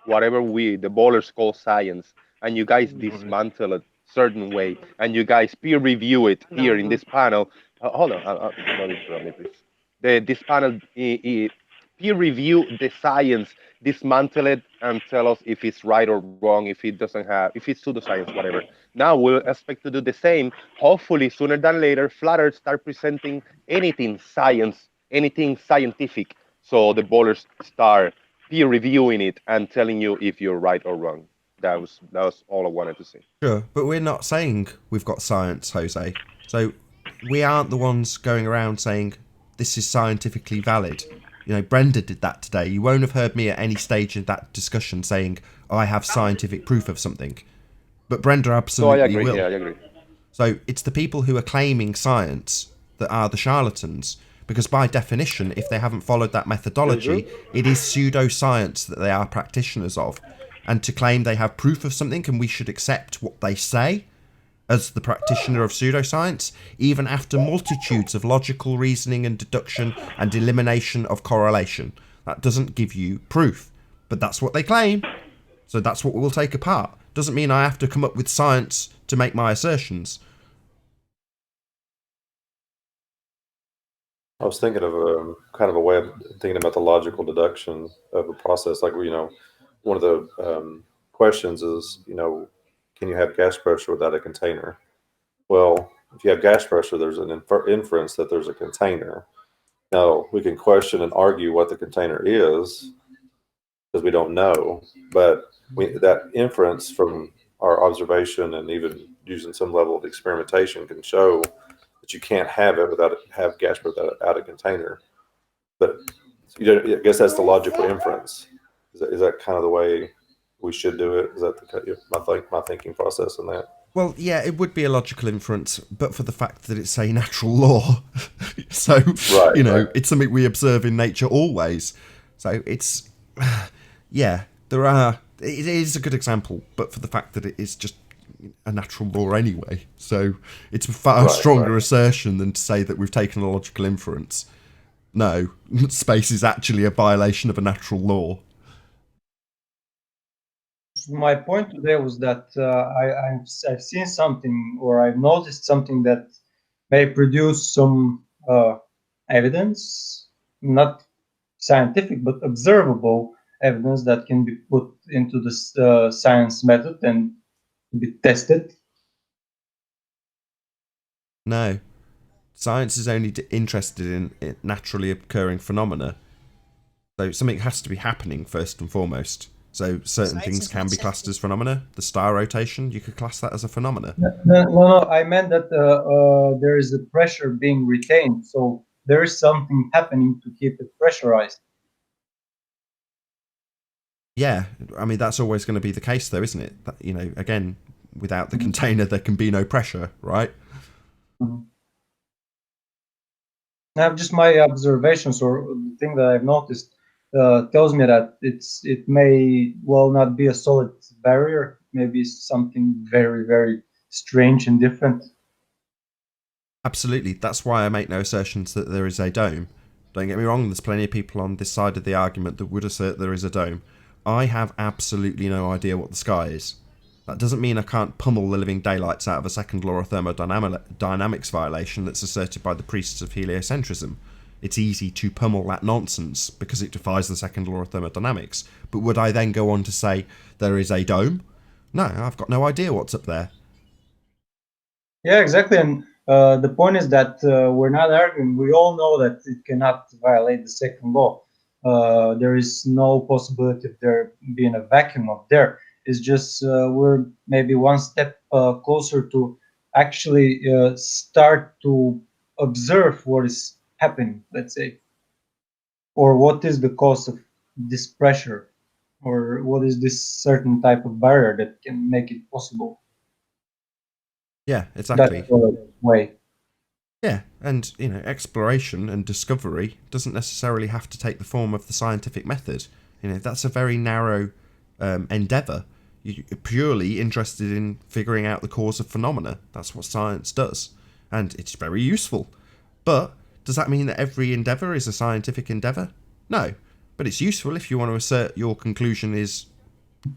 whatever the ballers call science, and you guys dismantle it certain way, and you guys peer review it here in this panel. Hold on, don't interrupt me, please. This panel peer review the science, dismantle it, and tell us if it's right or wrong, if it's pseudoscience, whatever. Now we'll expect to do the same. Hopefully, sooner than later, Flat Earth start presenting anything science, anything scientific. So the ballers start peer reviewing it and telling you if you're right or wrong. That was all I wanted to say. Sure, but we're not saying we've got science, Jose. So we aren't the ones going around saying this is scientifically valid. You know, Brenda did that today. You won't have heard me at any stage in that discussion saying I have scientific proof of something. But Brenda absolutely So I agree. will. Yeah, I agree. So it's the people who are claiming science that are the charlatans. Because by definition, if they haven't followed that methodology, it is pseudoscience that they are practitioners of. And to claim they have proof of something and we should accept what they say as the practitioner of pseudoscience, even after multitudes of logical reasoning and deduction and elimination of correlation. That doesn't give you proof. But that's what they claim. So that's what we'll take apart. Doesn't mean I have to come up with science to make my assertions. I was thinking of kind of a way of thinking about the logical deduction of a process. Like, one of the questions is, can you have gas pressure without a container? Well, if you have gas pressure, there's an inference that there's a container. Now, we can question and argue what the container is because we don't know, but that inference from our observation and even using some level of experimentation can show that you can't have gas without a container. But I guess that's the logical inference. Is that kind of the way we should do it? Is that my thinking process in that? Well, yeah, it would be a logical inference, but for the fact that it's a natural law. So, it's something we observe in nature always. So it's, yeah, it is a good example, but for the fact that it is just a natural law anyway. So it's a far stronger assertion than to say that we've taken a logical inference. No, space is actually a violation of a natural law. My point today was that I've seen something, or I've noticed something that may produce some evidence, not scientific but observable evidence that can be put into this science method and be tested. No, science is only interested in naturally occurring phenomena. So something has to be happening first and foremost. So certain things can be classed as phenomena. The star rotation, you could class that as a phenomena. No, I meant that there is a pressure being retained, so there is something happening to keep it pressurized. Yeah, I mean, that's always going to be the case though, isn't it? Again, without the container, there can be no pressure, right? Now, just my observations or the thing that I've noticed tells me that it may well not be a solid barrier, maybe something very, very strange and different. Absolutely. That's why I make no assertions that there is a dome. Don't get me wrong, there's plenty of people on this side of the argument that would assert there is a dome. I have absolutely no idea what the sky is. That doesn't mean I can't pummel the living daylights out of a second law of thermodynamics violation that's asserted by the priests of heliocentrism. It's easy to pummel that nonsense because it defies the second law of thermodynamics. But would I then go on to say there is a dome? No, I've got no idea what's up there. Yeah, exactly. And the point is that we're not arguing. We all know that it cannot violate the second law. There is no possibility of there being a vacuum up there. It's just we're maybe one step closer to actually start to observe what is happening, let's say, or what is the cause of this pressure, or what is this certain type of barrier that can make it possible. Yeah, exactly. That's the way. Yeah, and exploration and discovery doesn't necessarily have to take the form of the scientific method. That's a very narrow endeavour. You're purely interested in figuring out the cause of phenomena. That's what science does, and it's very useful. But does that mean that every endeavour is a scientific endeavour? No, but it's useful if you want to assert your conclusion is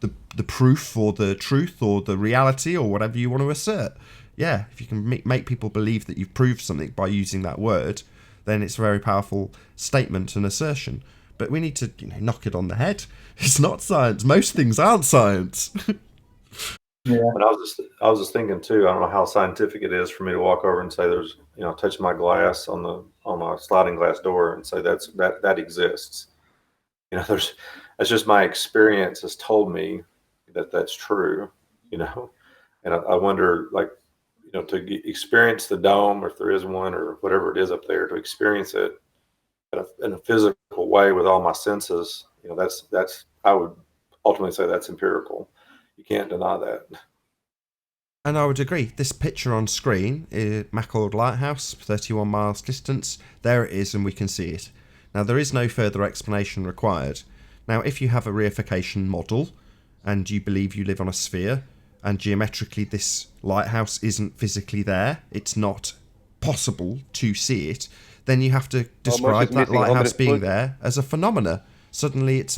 the proof or the truth or the reality or whatever you want to assert. Yeah, if you can make people believe that you've proved something by using that word, then it's a very powerful statement and assertion. But we need to knock it on the head. It's not science. Most things aren't science. Yeah. And I was just thinking too. I don't know how scientific it is for me to walk over and say there's touch my glass on my sliding glass door and say that exists. That's just my experience has told me that that's true, you know. And I wonder, like, you know, to experience the dome, or if there is one, or whatever it is up there, to experience it in a physical way with all my senses, you know, that's I would ultimately say that's empirical. You can't deny that. And I would agree. This picture on screen is Mackord Lighthouse, 31 miles distance. There it is, and we can see it. Now, there is no further explanation required. Now, if you have a reification model and you believe you live on a sphere and geometrically this lighthouse isn't physically there, it's not possible to see it, then you have to describe that lighthouse being there as a phenomena. Suddenly it's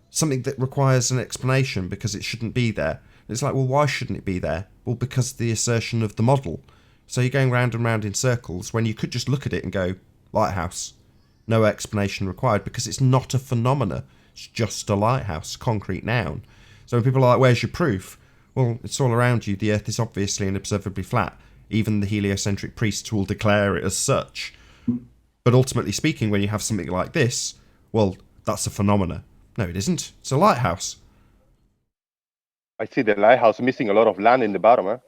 something that requires an explanation because it shouldn't be there. It's like, well, why shouldn't it be there? Well, because of the assertion of the model. So you're going round and round in circles when you could just look at it and go, lighthouse. No explanation required because it's not a phenomena. It's just a lighthouse, concrete noun. So when people are like, where's your proof? Well, it's all around you. The Earth is obviously and observably flat. Even the heliocentric priests will declare it as such. But ultimately speaking, when you have something like this, well, that's a phenomena. No, it isn't. It's a lighthouse. I see the lighthouse missing a lot of land in the bottom, huh?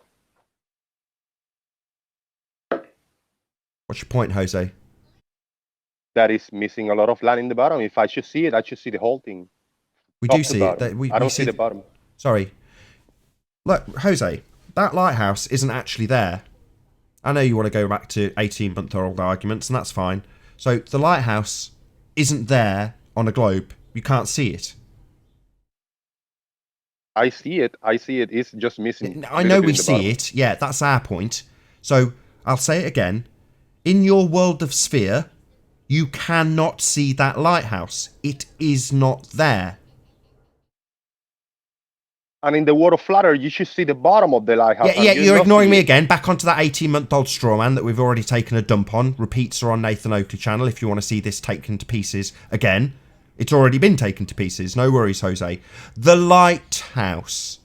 What's your point, Jose? That is missing a lot of land in the bottom. If I should see it, I should see the whole thing. We do see it. I don't see the bottom. Sorry. Look, Jose, that lighthouse isn't actually there. I know you want to go back to 18-month-old arguments, and that's fine. So the lighthouse isn't there on a globe. You can't see it. I see it. It's just missing. I know we see it. Yeah, that's our point. So I'll say it again. In your world of sphere, you cannot see that lighthouse. It is not there. And in the world of flat Earth, you should see the bottom of the lighthouse. Yeah, you're ignoring me again. Back onto that 18-month-old straw man that we've already taken a dump on. Repeats are on Nathan Oakley channel if you want to see this taken to pieces again. It's already been taken to pieces. No worries, Jose. The lighthouse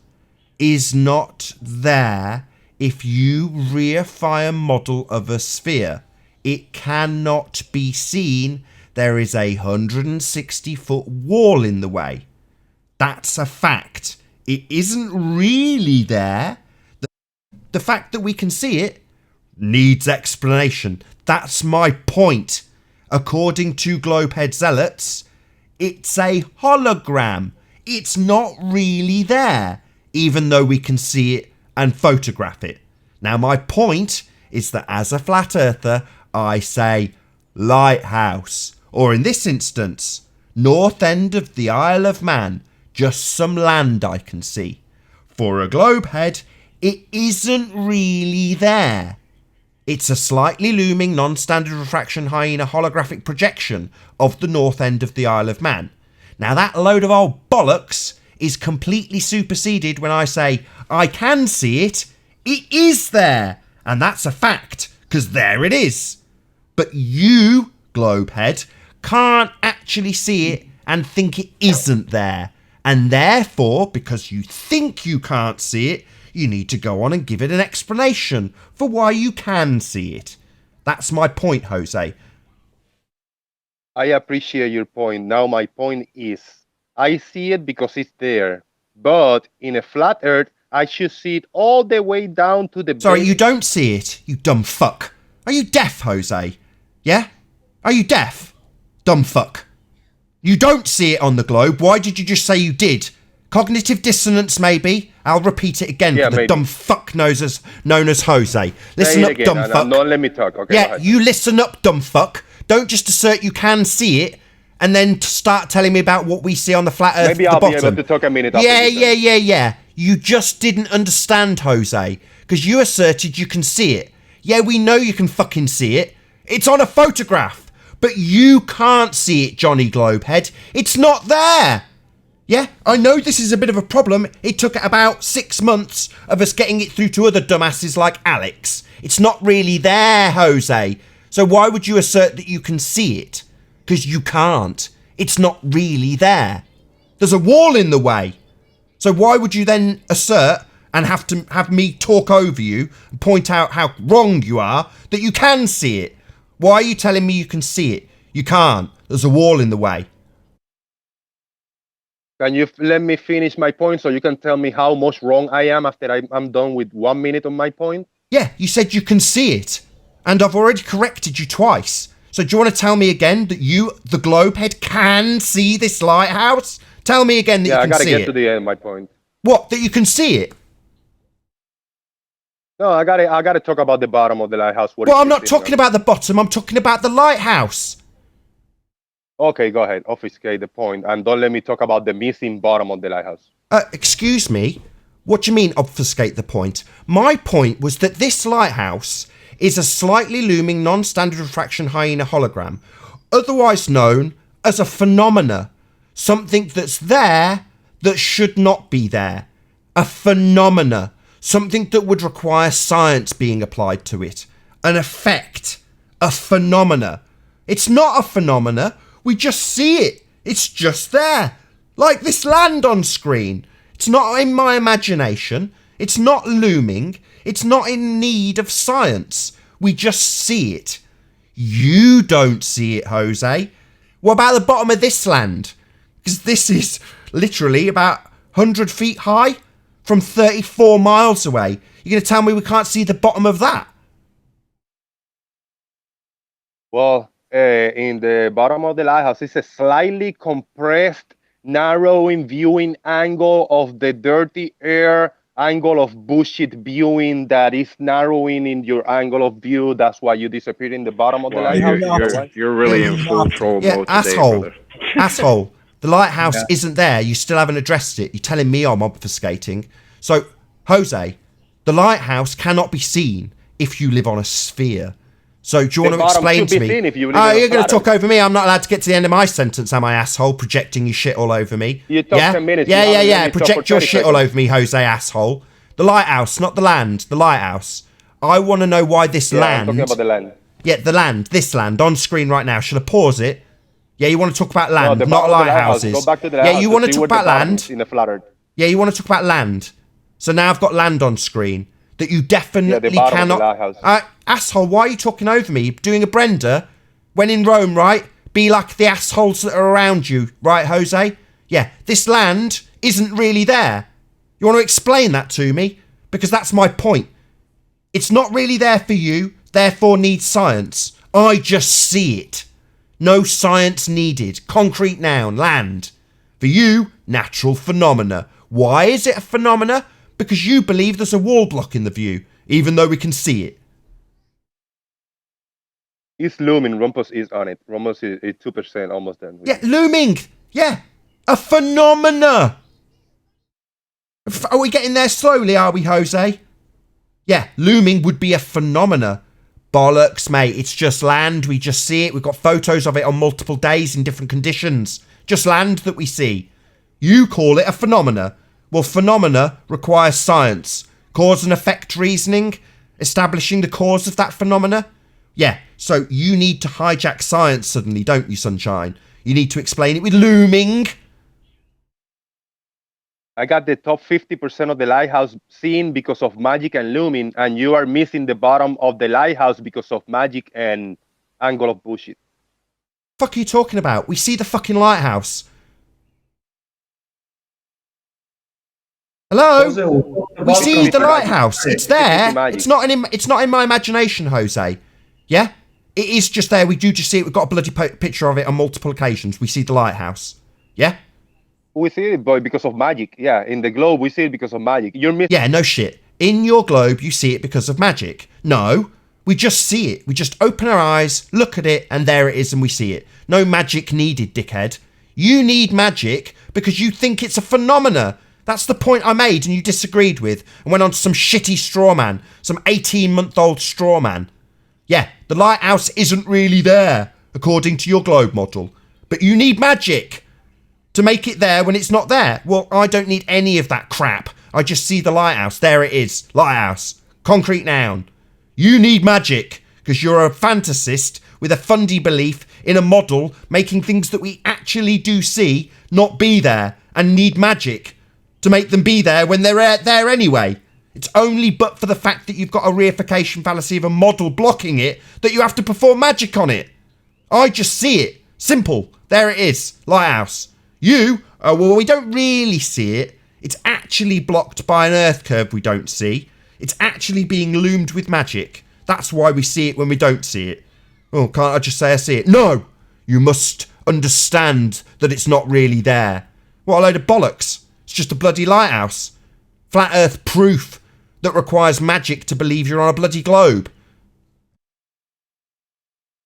is not there if you reify a model of a sphere. It cannot be seen. There is a 160-foot wall in the way. That's a fact. It isn't really there. The fact that we can see it needs explanation. That's my point. According to Globehead Zealots, it's a hologram. It's not really there, even though we can see it and photograph it. Now, my point is that as a flat earther, I say lighthouse, or in this instance, north end of the Isle of Man, just some land I can see. For a globehead, it isn't really there. It's a slightly looming non-standard refraction hyena holographic projection of the north end of the Isle of Man. Now that load of old bollocks is completely superseded when I say I can see it. It is there, and that's a fact, because there it is. But you, globehead, can't actually see it and think it isn't there. And therefore, because you think you can't see it, you need to go on and give it an explanation for why you can see it. That's my point, Jose. I appreciate your point. Now my point is, I see it because it's there. But in a flat Earth, I should see it all the way down to the Sorry, you don't see it, you dumb fuck. Are you deaf, Jose? Yeah? Are you deaf? Dumb fuck. You don't see it on the globe. Why did you just say you did? Cognitive dissonance, maybe? I'll repeat it again for the maybe. dumb fuck known as Jose. Listen up, dumb fuck. No, let me talk. Okay, yeah, you listen up, dumb fuck. Don't just assert you can see it and then start telling me about what we see on the flat Earth maybe at the I'll bottom. be able to talk a minute after Yeah. You just didn't understand, Jose, because you asserted you can see it. Yeah, we know you can fucking see it. It's on a photograph. But you can't see it, Johnny Globehead. It's not there. Yeah, I know this is a bit of a problem. It took about 6 months of us getting it through to other dumbasses like Alex. It's not really there, Jose. So why would you assert that you can see it? Because you can't. It's not really there. There's a wall in the way. So why would you then assert and have to have me talk over you and point out how wrong you are that you can see it? Why are you telling me you can see it? You can't. There's a wall in the way. Can you let me finish my point so you can tell me how much wrong I am after I'm done with 1 minute on my point? Yeah, you said you can see it. And I've already corrected you twice. So do you want to tell me again that you, the globehead, can see this lighthouse? Tell me again that you can see it. Yeah, I gotta get to the end of my point. What, that you can see it? No, I gotta talk about the bottom of the lighthouse. Well, I'm not talking about the bottom, I'm talking about the lighthouse. Okay, go ahead. Obfuscate the point, and don't let me talk about the missing bottom of the lighthouse. Excuse me? What do you mean obfuscate the point? My point was that this lighthouse is a slightly looming non-standard refraction hyena hologram, otherwise known as a phenomena. Something that's there that should not be there. A phenomena. Something that would require science being applied to it. An effect. A phenomena. It's not a phenomena. We just see it. It's just there. Like this land on screen. It's not in my imagination. It's not looming. It's not in need of science. We just see it. You don't see it, Jose. What about the bottom of this land? Because this is literally about 100 feet high from 34 miles away. You're going to tell me we can't see the bottom of that? Well, in the bottom of the lighthouse is a slightly compressed, narrowing viewing angle of the dirty air angle of bullshit viewing that is narrowing in your angle of view. That's why you disappear in the bottom of the lighthouse. You're really in full troll mode today, brother. Asshole. The lighthouse isn't there. You still haven't addressed it. You're telling me I'm obfuscating. So, Jose, the lighthouse cannot be seen if you live on a sphere. So do you want to explain to me? You're going to talk over me. I'm not allowed to get to the end of my sentence, am I, asshole? Projecting your shit all over me. You talk 10 minutes. Yeah. Project your shit all over me, Jose, asshole. The lighthouse, not the land. The lighthouse. I want to know why this land... I'm talking about the land. Yeah, the land. This land. On screen right now. Should I pause it? Yeah, you want to talk about land, not lighthouses. Go back to the lighthouse. Yeah, you want to talk about land. In the flat earth. Yeah, you want to talk about land. So now I've got land on screen that you definitely cannot... Asshole, why are you talking over me? You're doing a Brenda. When in Rome, right? Be like the assholes that are around you, right, Jose? Yeah, this land isn't really there. You want to explain that to me? Because that's my point. It's not really there for you, therefore needs science. I just see it. No science needed. Concrete noun, land. For you, natural phenomena. Why is it a phenomena? Because you believe there's a wall block in the view, even though we can see it. It's looming. Rumpus is on it. Rumpus is 2% almost done. Yeah, looming. Yeah. A phenomena. Are we getting there slowly, are we, Jose? Yeah, looming would be a phenomena. Bollocks, mate. It's just land. We just see it. We've got photos of it on multiple days in different conditions. Just land that we see. You call it a phenomena. Well, phenomena requires science. Cause and effect reasoning. Establishing the cause of that phenomena. Yeah, so you need to hijack science suddenly, don't you, Sunshine? You need to explain it with looming. I got the top 50% of the lighthouse seen because of magic and looming, and you are missing the bottom of the lighthouse because of magic and angle of bullshit. What the fuck are you talking about? We see the fucking lighthouse. Hello? We see the lighthouse. It's there. It's not in my imagination, Jose. Yeah? It is just there. We do just see it. We've got a bloody picture of it on multiple occasions. We see the lighthouse. Yeah? We see it, boy, because of magic. Yeah, in the globe, we see it because of magic. You're missing. Yeah, no shit. In your globe, you see it because of magic. No, we just see it. We just open our eyes, look at it, and there it is, and we see it. No magic needed, dickhead. You need magic because you think it's a phenomena. That's the point I made and you disagreed with and went on to some shitty straw man, some 18-month-old straw man. Yeah, the lighthouse isn't really there, according to your globe model. But you need magic to make it there when it's not there. Well, I don't need any of that crap. I just see the lighthouse. There it is. Lighthouse. Concrete noun. You need magic because you're a fantasist with a fundy belief in a model making things that we actually do see not be there and need magic to make them be there when they're there anyway. It's only but for the fact that you've got a reification fallacy of a model blocking it that you have to perform magic on it. I just see it. Simple. There it is. Lighthouse. You Oh, well, we don't really see it. It's actually blocked by an Earth curve we don't see. It's actually being loomed with magic. That's why we see it when we don't see it. Oh, can't I just say I see it? No! You must understand that it's not really there. What a load of bollocks. It's just a bloody lighthouse. Flat Earth proof that requires magic to believe you're on a bloody globe.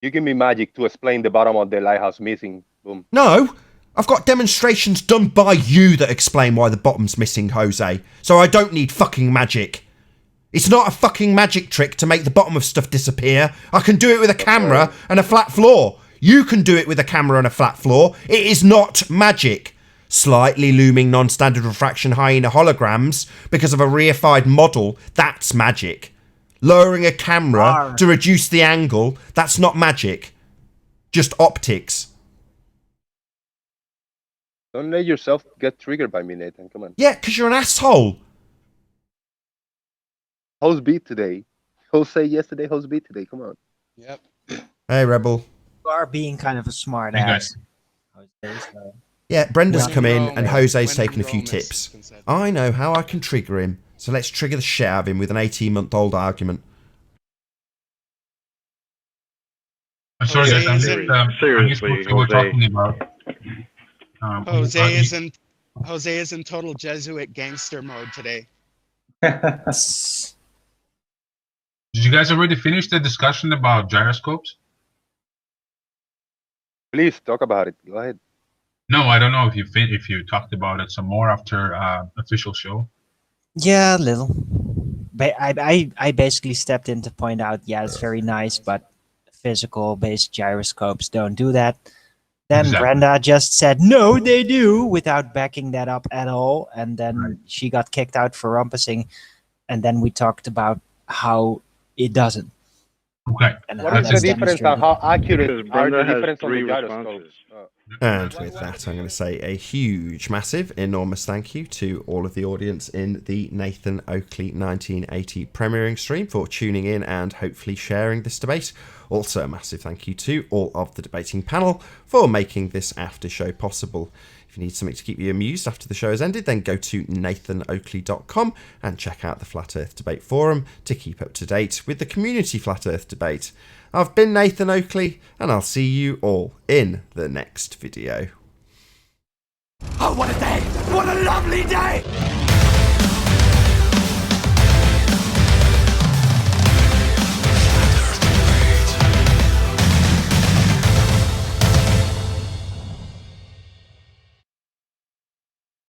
You give me magic to explain the bottom of the lighthouse missing. Boom. No! I've got demonstrations done by you that explain why the bottom's missing, Jose. So I don't need fucking magic. It's not a fucking magic trick to make the bottom of stuff disappear. I can do it with a camera and a flat floor. You can do it with a camera and a flat floor. It is not magic. Slightly looming non-standard refraction hyena holograms because of a reified model, that's magic. Lowering a camera to reduce the angle, that's not magic. Just optics. Don't let yourself get triggered by me, Nathan. Come on. Yeah, because you're an asshole. Host beat today. Jose yesterday, host beat today. Come on. Yep. Hey, Rebel. You are being kind of a smart ass. So. Yeah, Brenda's come in and Jose's when taken a few Rome is tips. considered. I know how I can trigger him, so let's trigger the shit out of him with an 18-month-old argument. I'm sorry, Jose guys. isn't- I missed what you were talking about. Jose is in total Jesuit gangster mode today. Did you guys already finish the discussion about gyroscopes? Please talk about it. Go ahead. No, I don't know if you talked about it some more after official show. Yeah, a little. I basically stepped in to point out, yeah, it's very nice, but physical-based gyroscopes don't do that. Then Exactly. Brenda just said, no, they do, without backing that up at all. And then she got kicked out for rumpusing. And then we talked about how it doesn't. Okay. And What how is the that's difference and demonstrated. how accurate Because are the Brenda has difference on the 3 gyroscopes? responses. And with that, I'm going to say a huge, massive, enormous thank you to all of the audience in the Nathan Oakley 1980 premiering stream for tuning in and hopefully sharing this debate. Also, a massive thank you to all of the debating panel for making this after show possible. If you need something to keep you amused after the show has ended, then go to nathanoakley.com and check out the Flat Earth Debate Forum to keep up to date with the community Flat Earth debate. I've been Nathan Oakley, and I'll see you all in the next video. Oh, what a day! What a lovely day!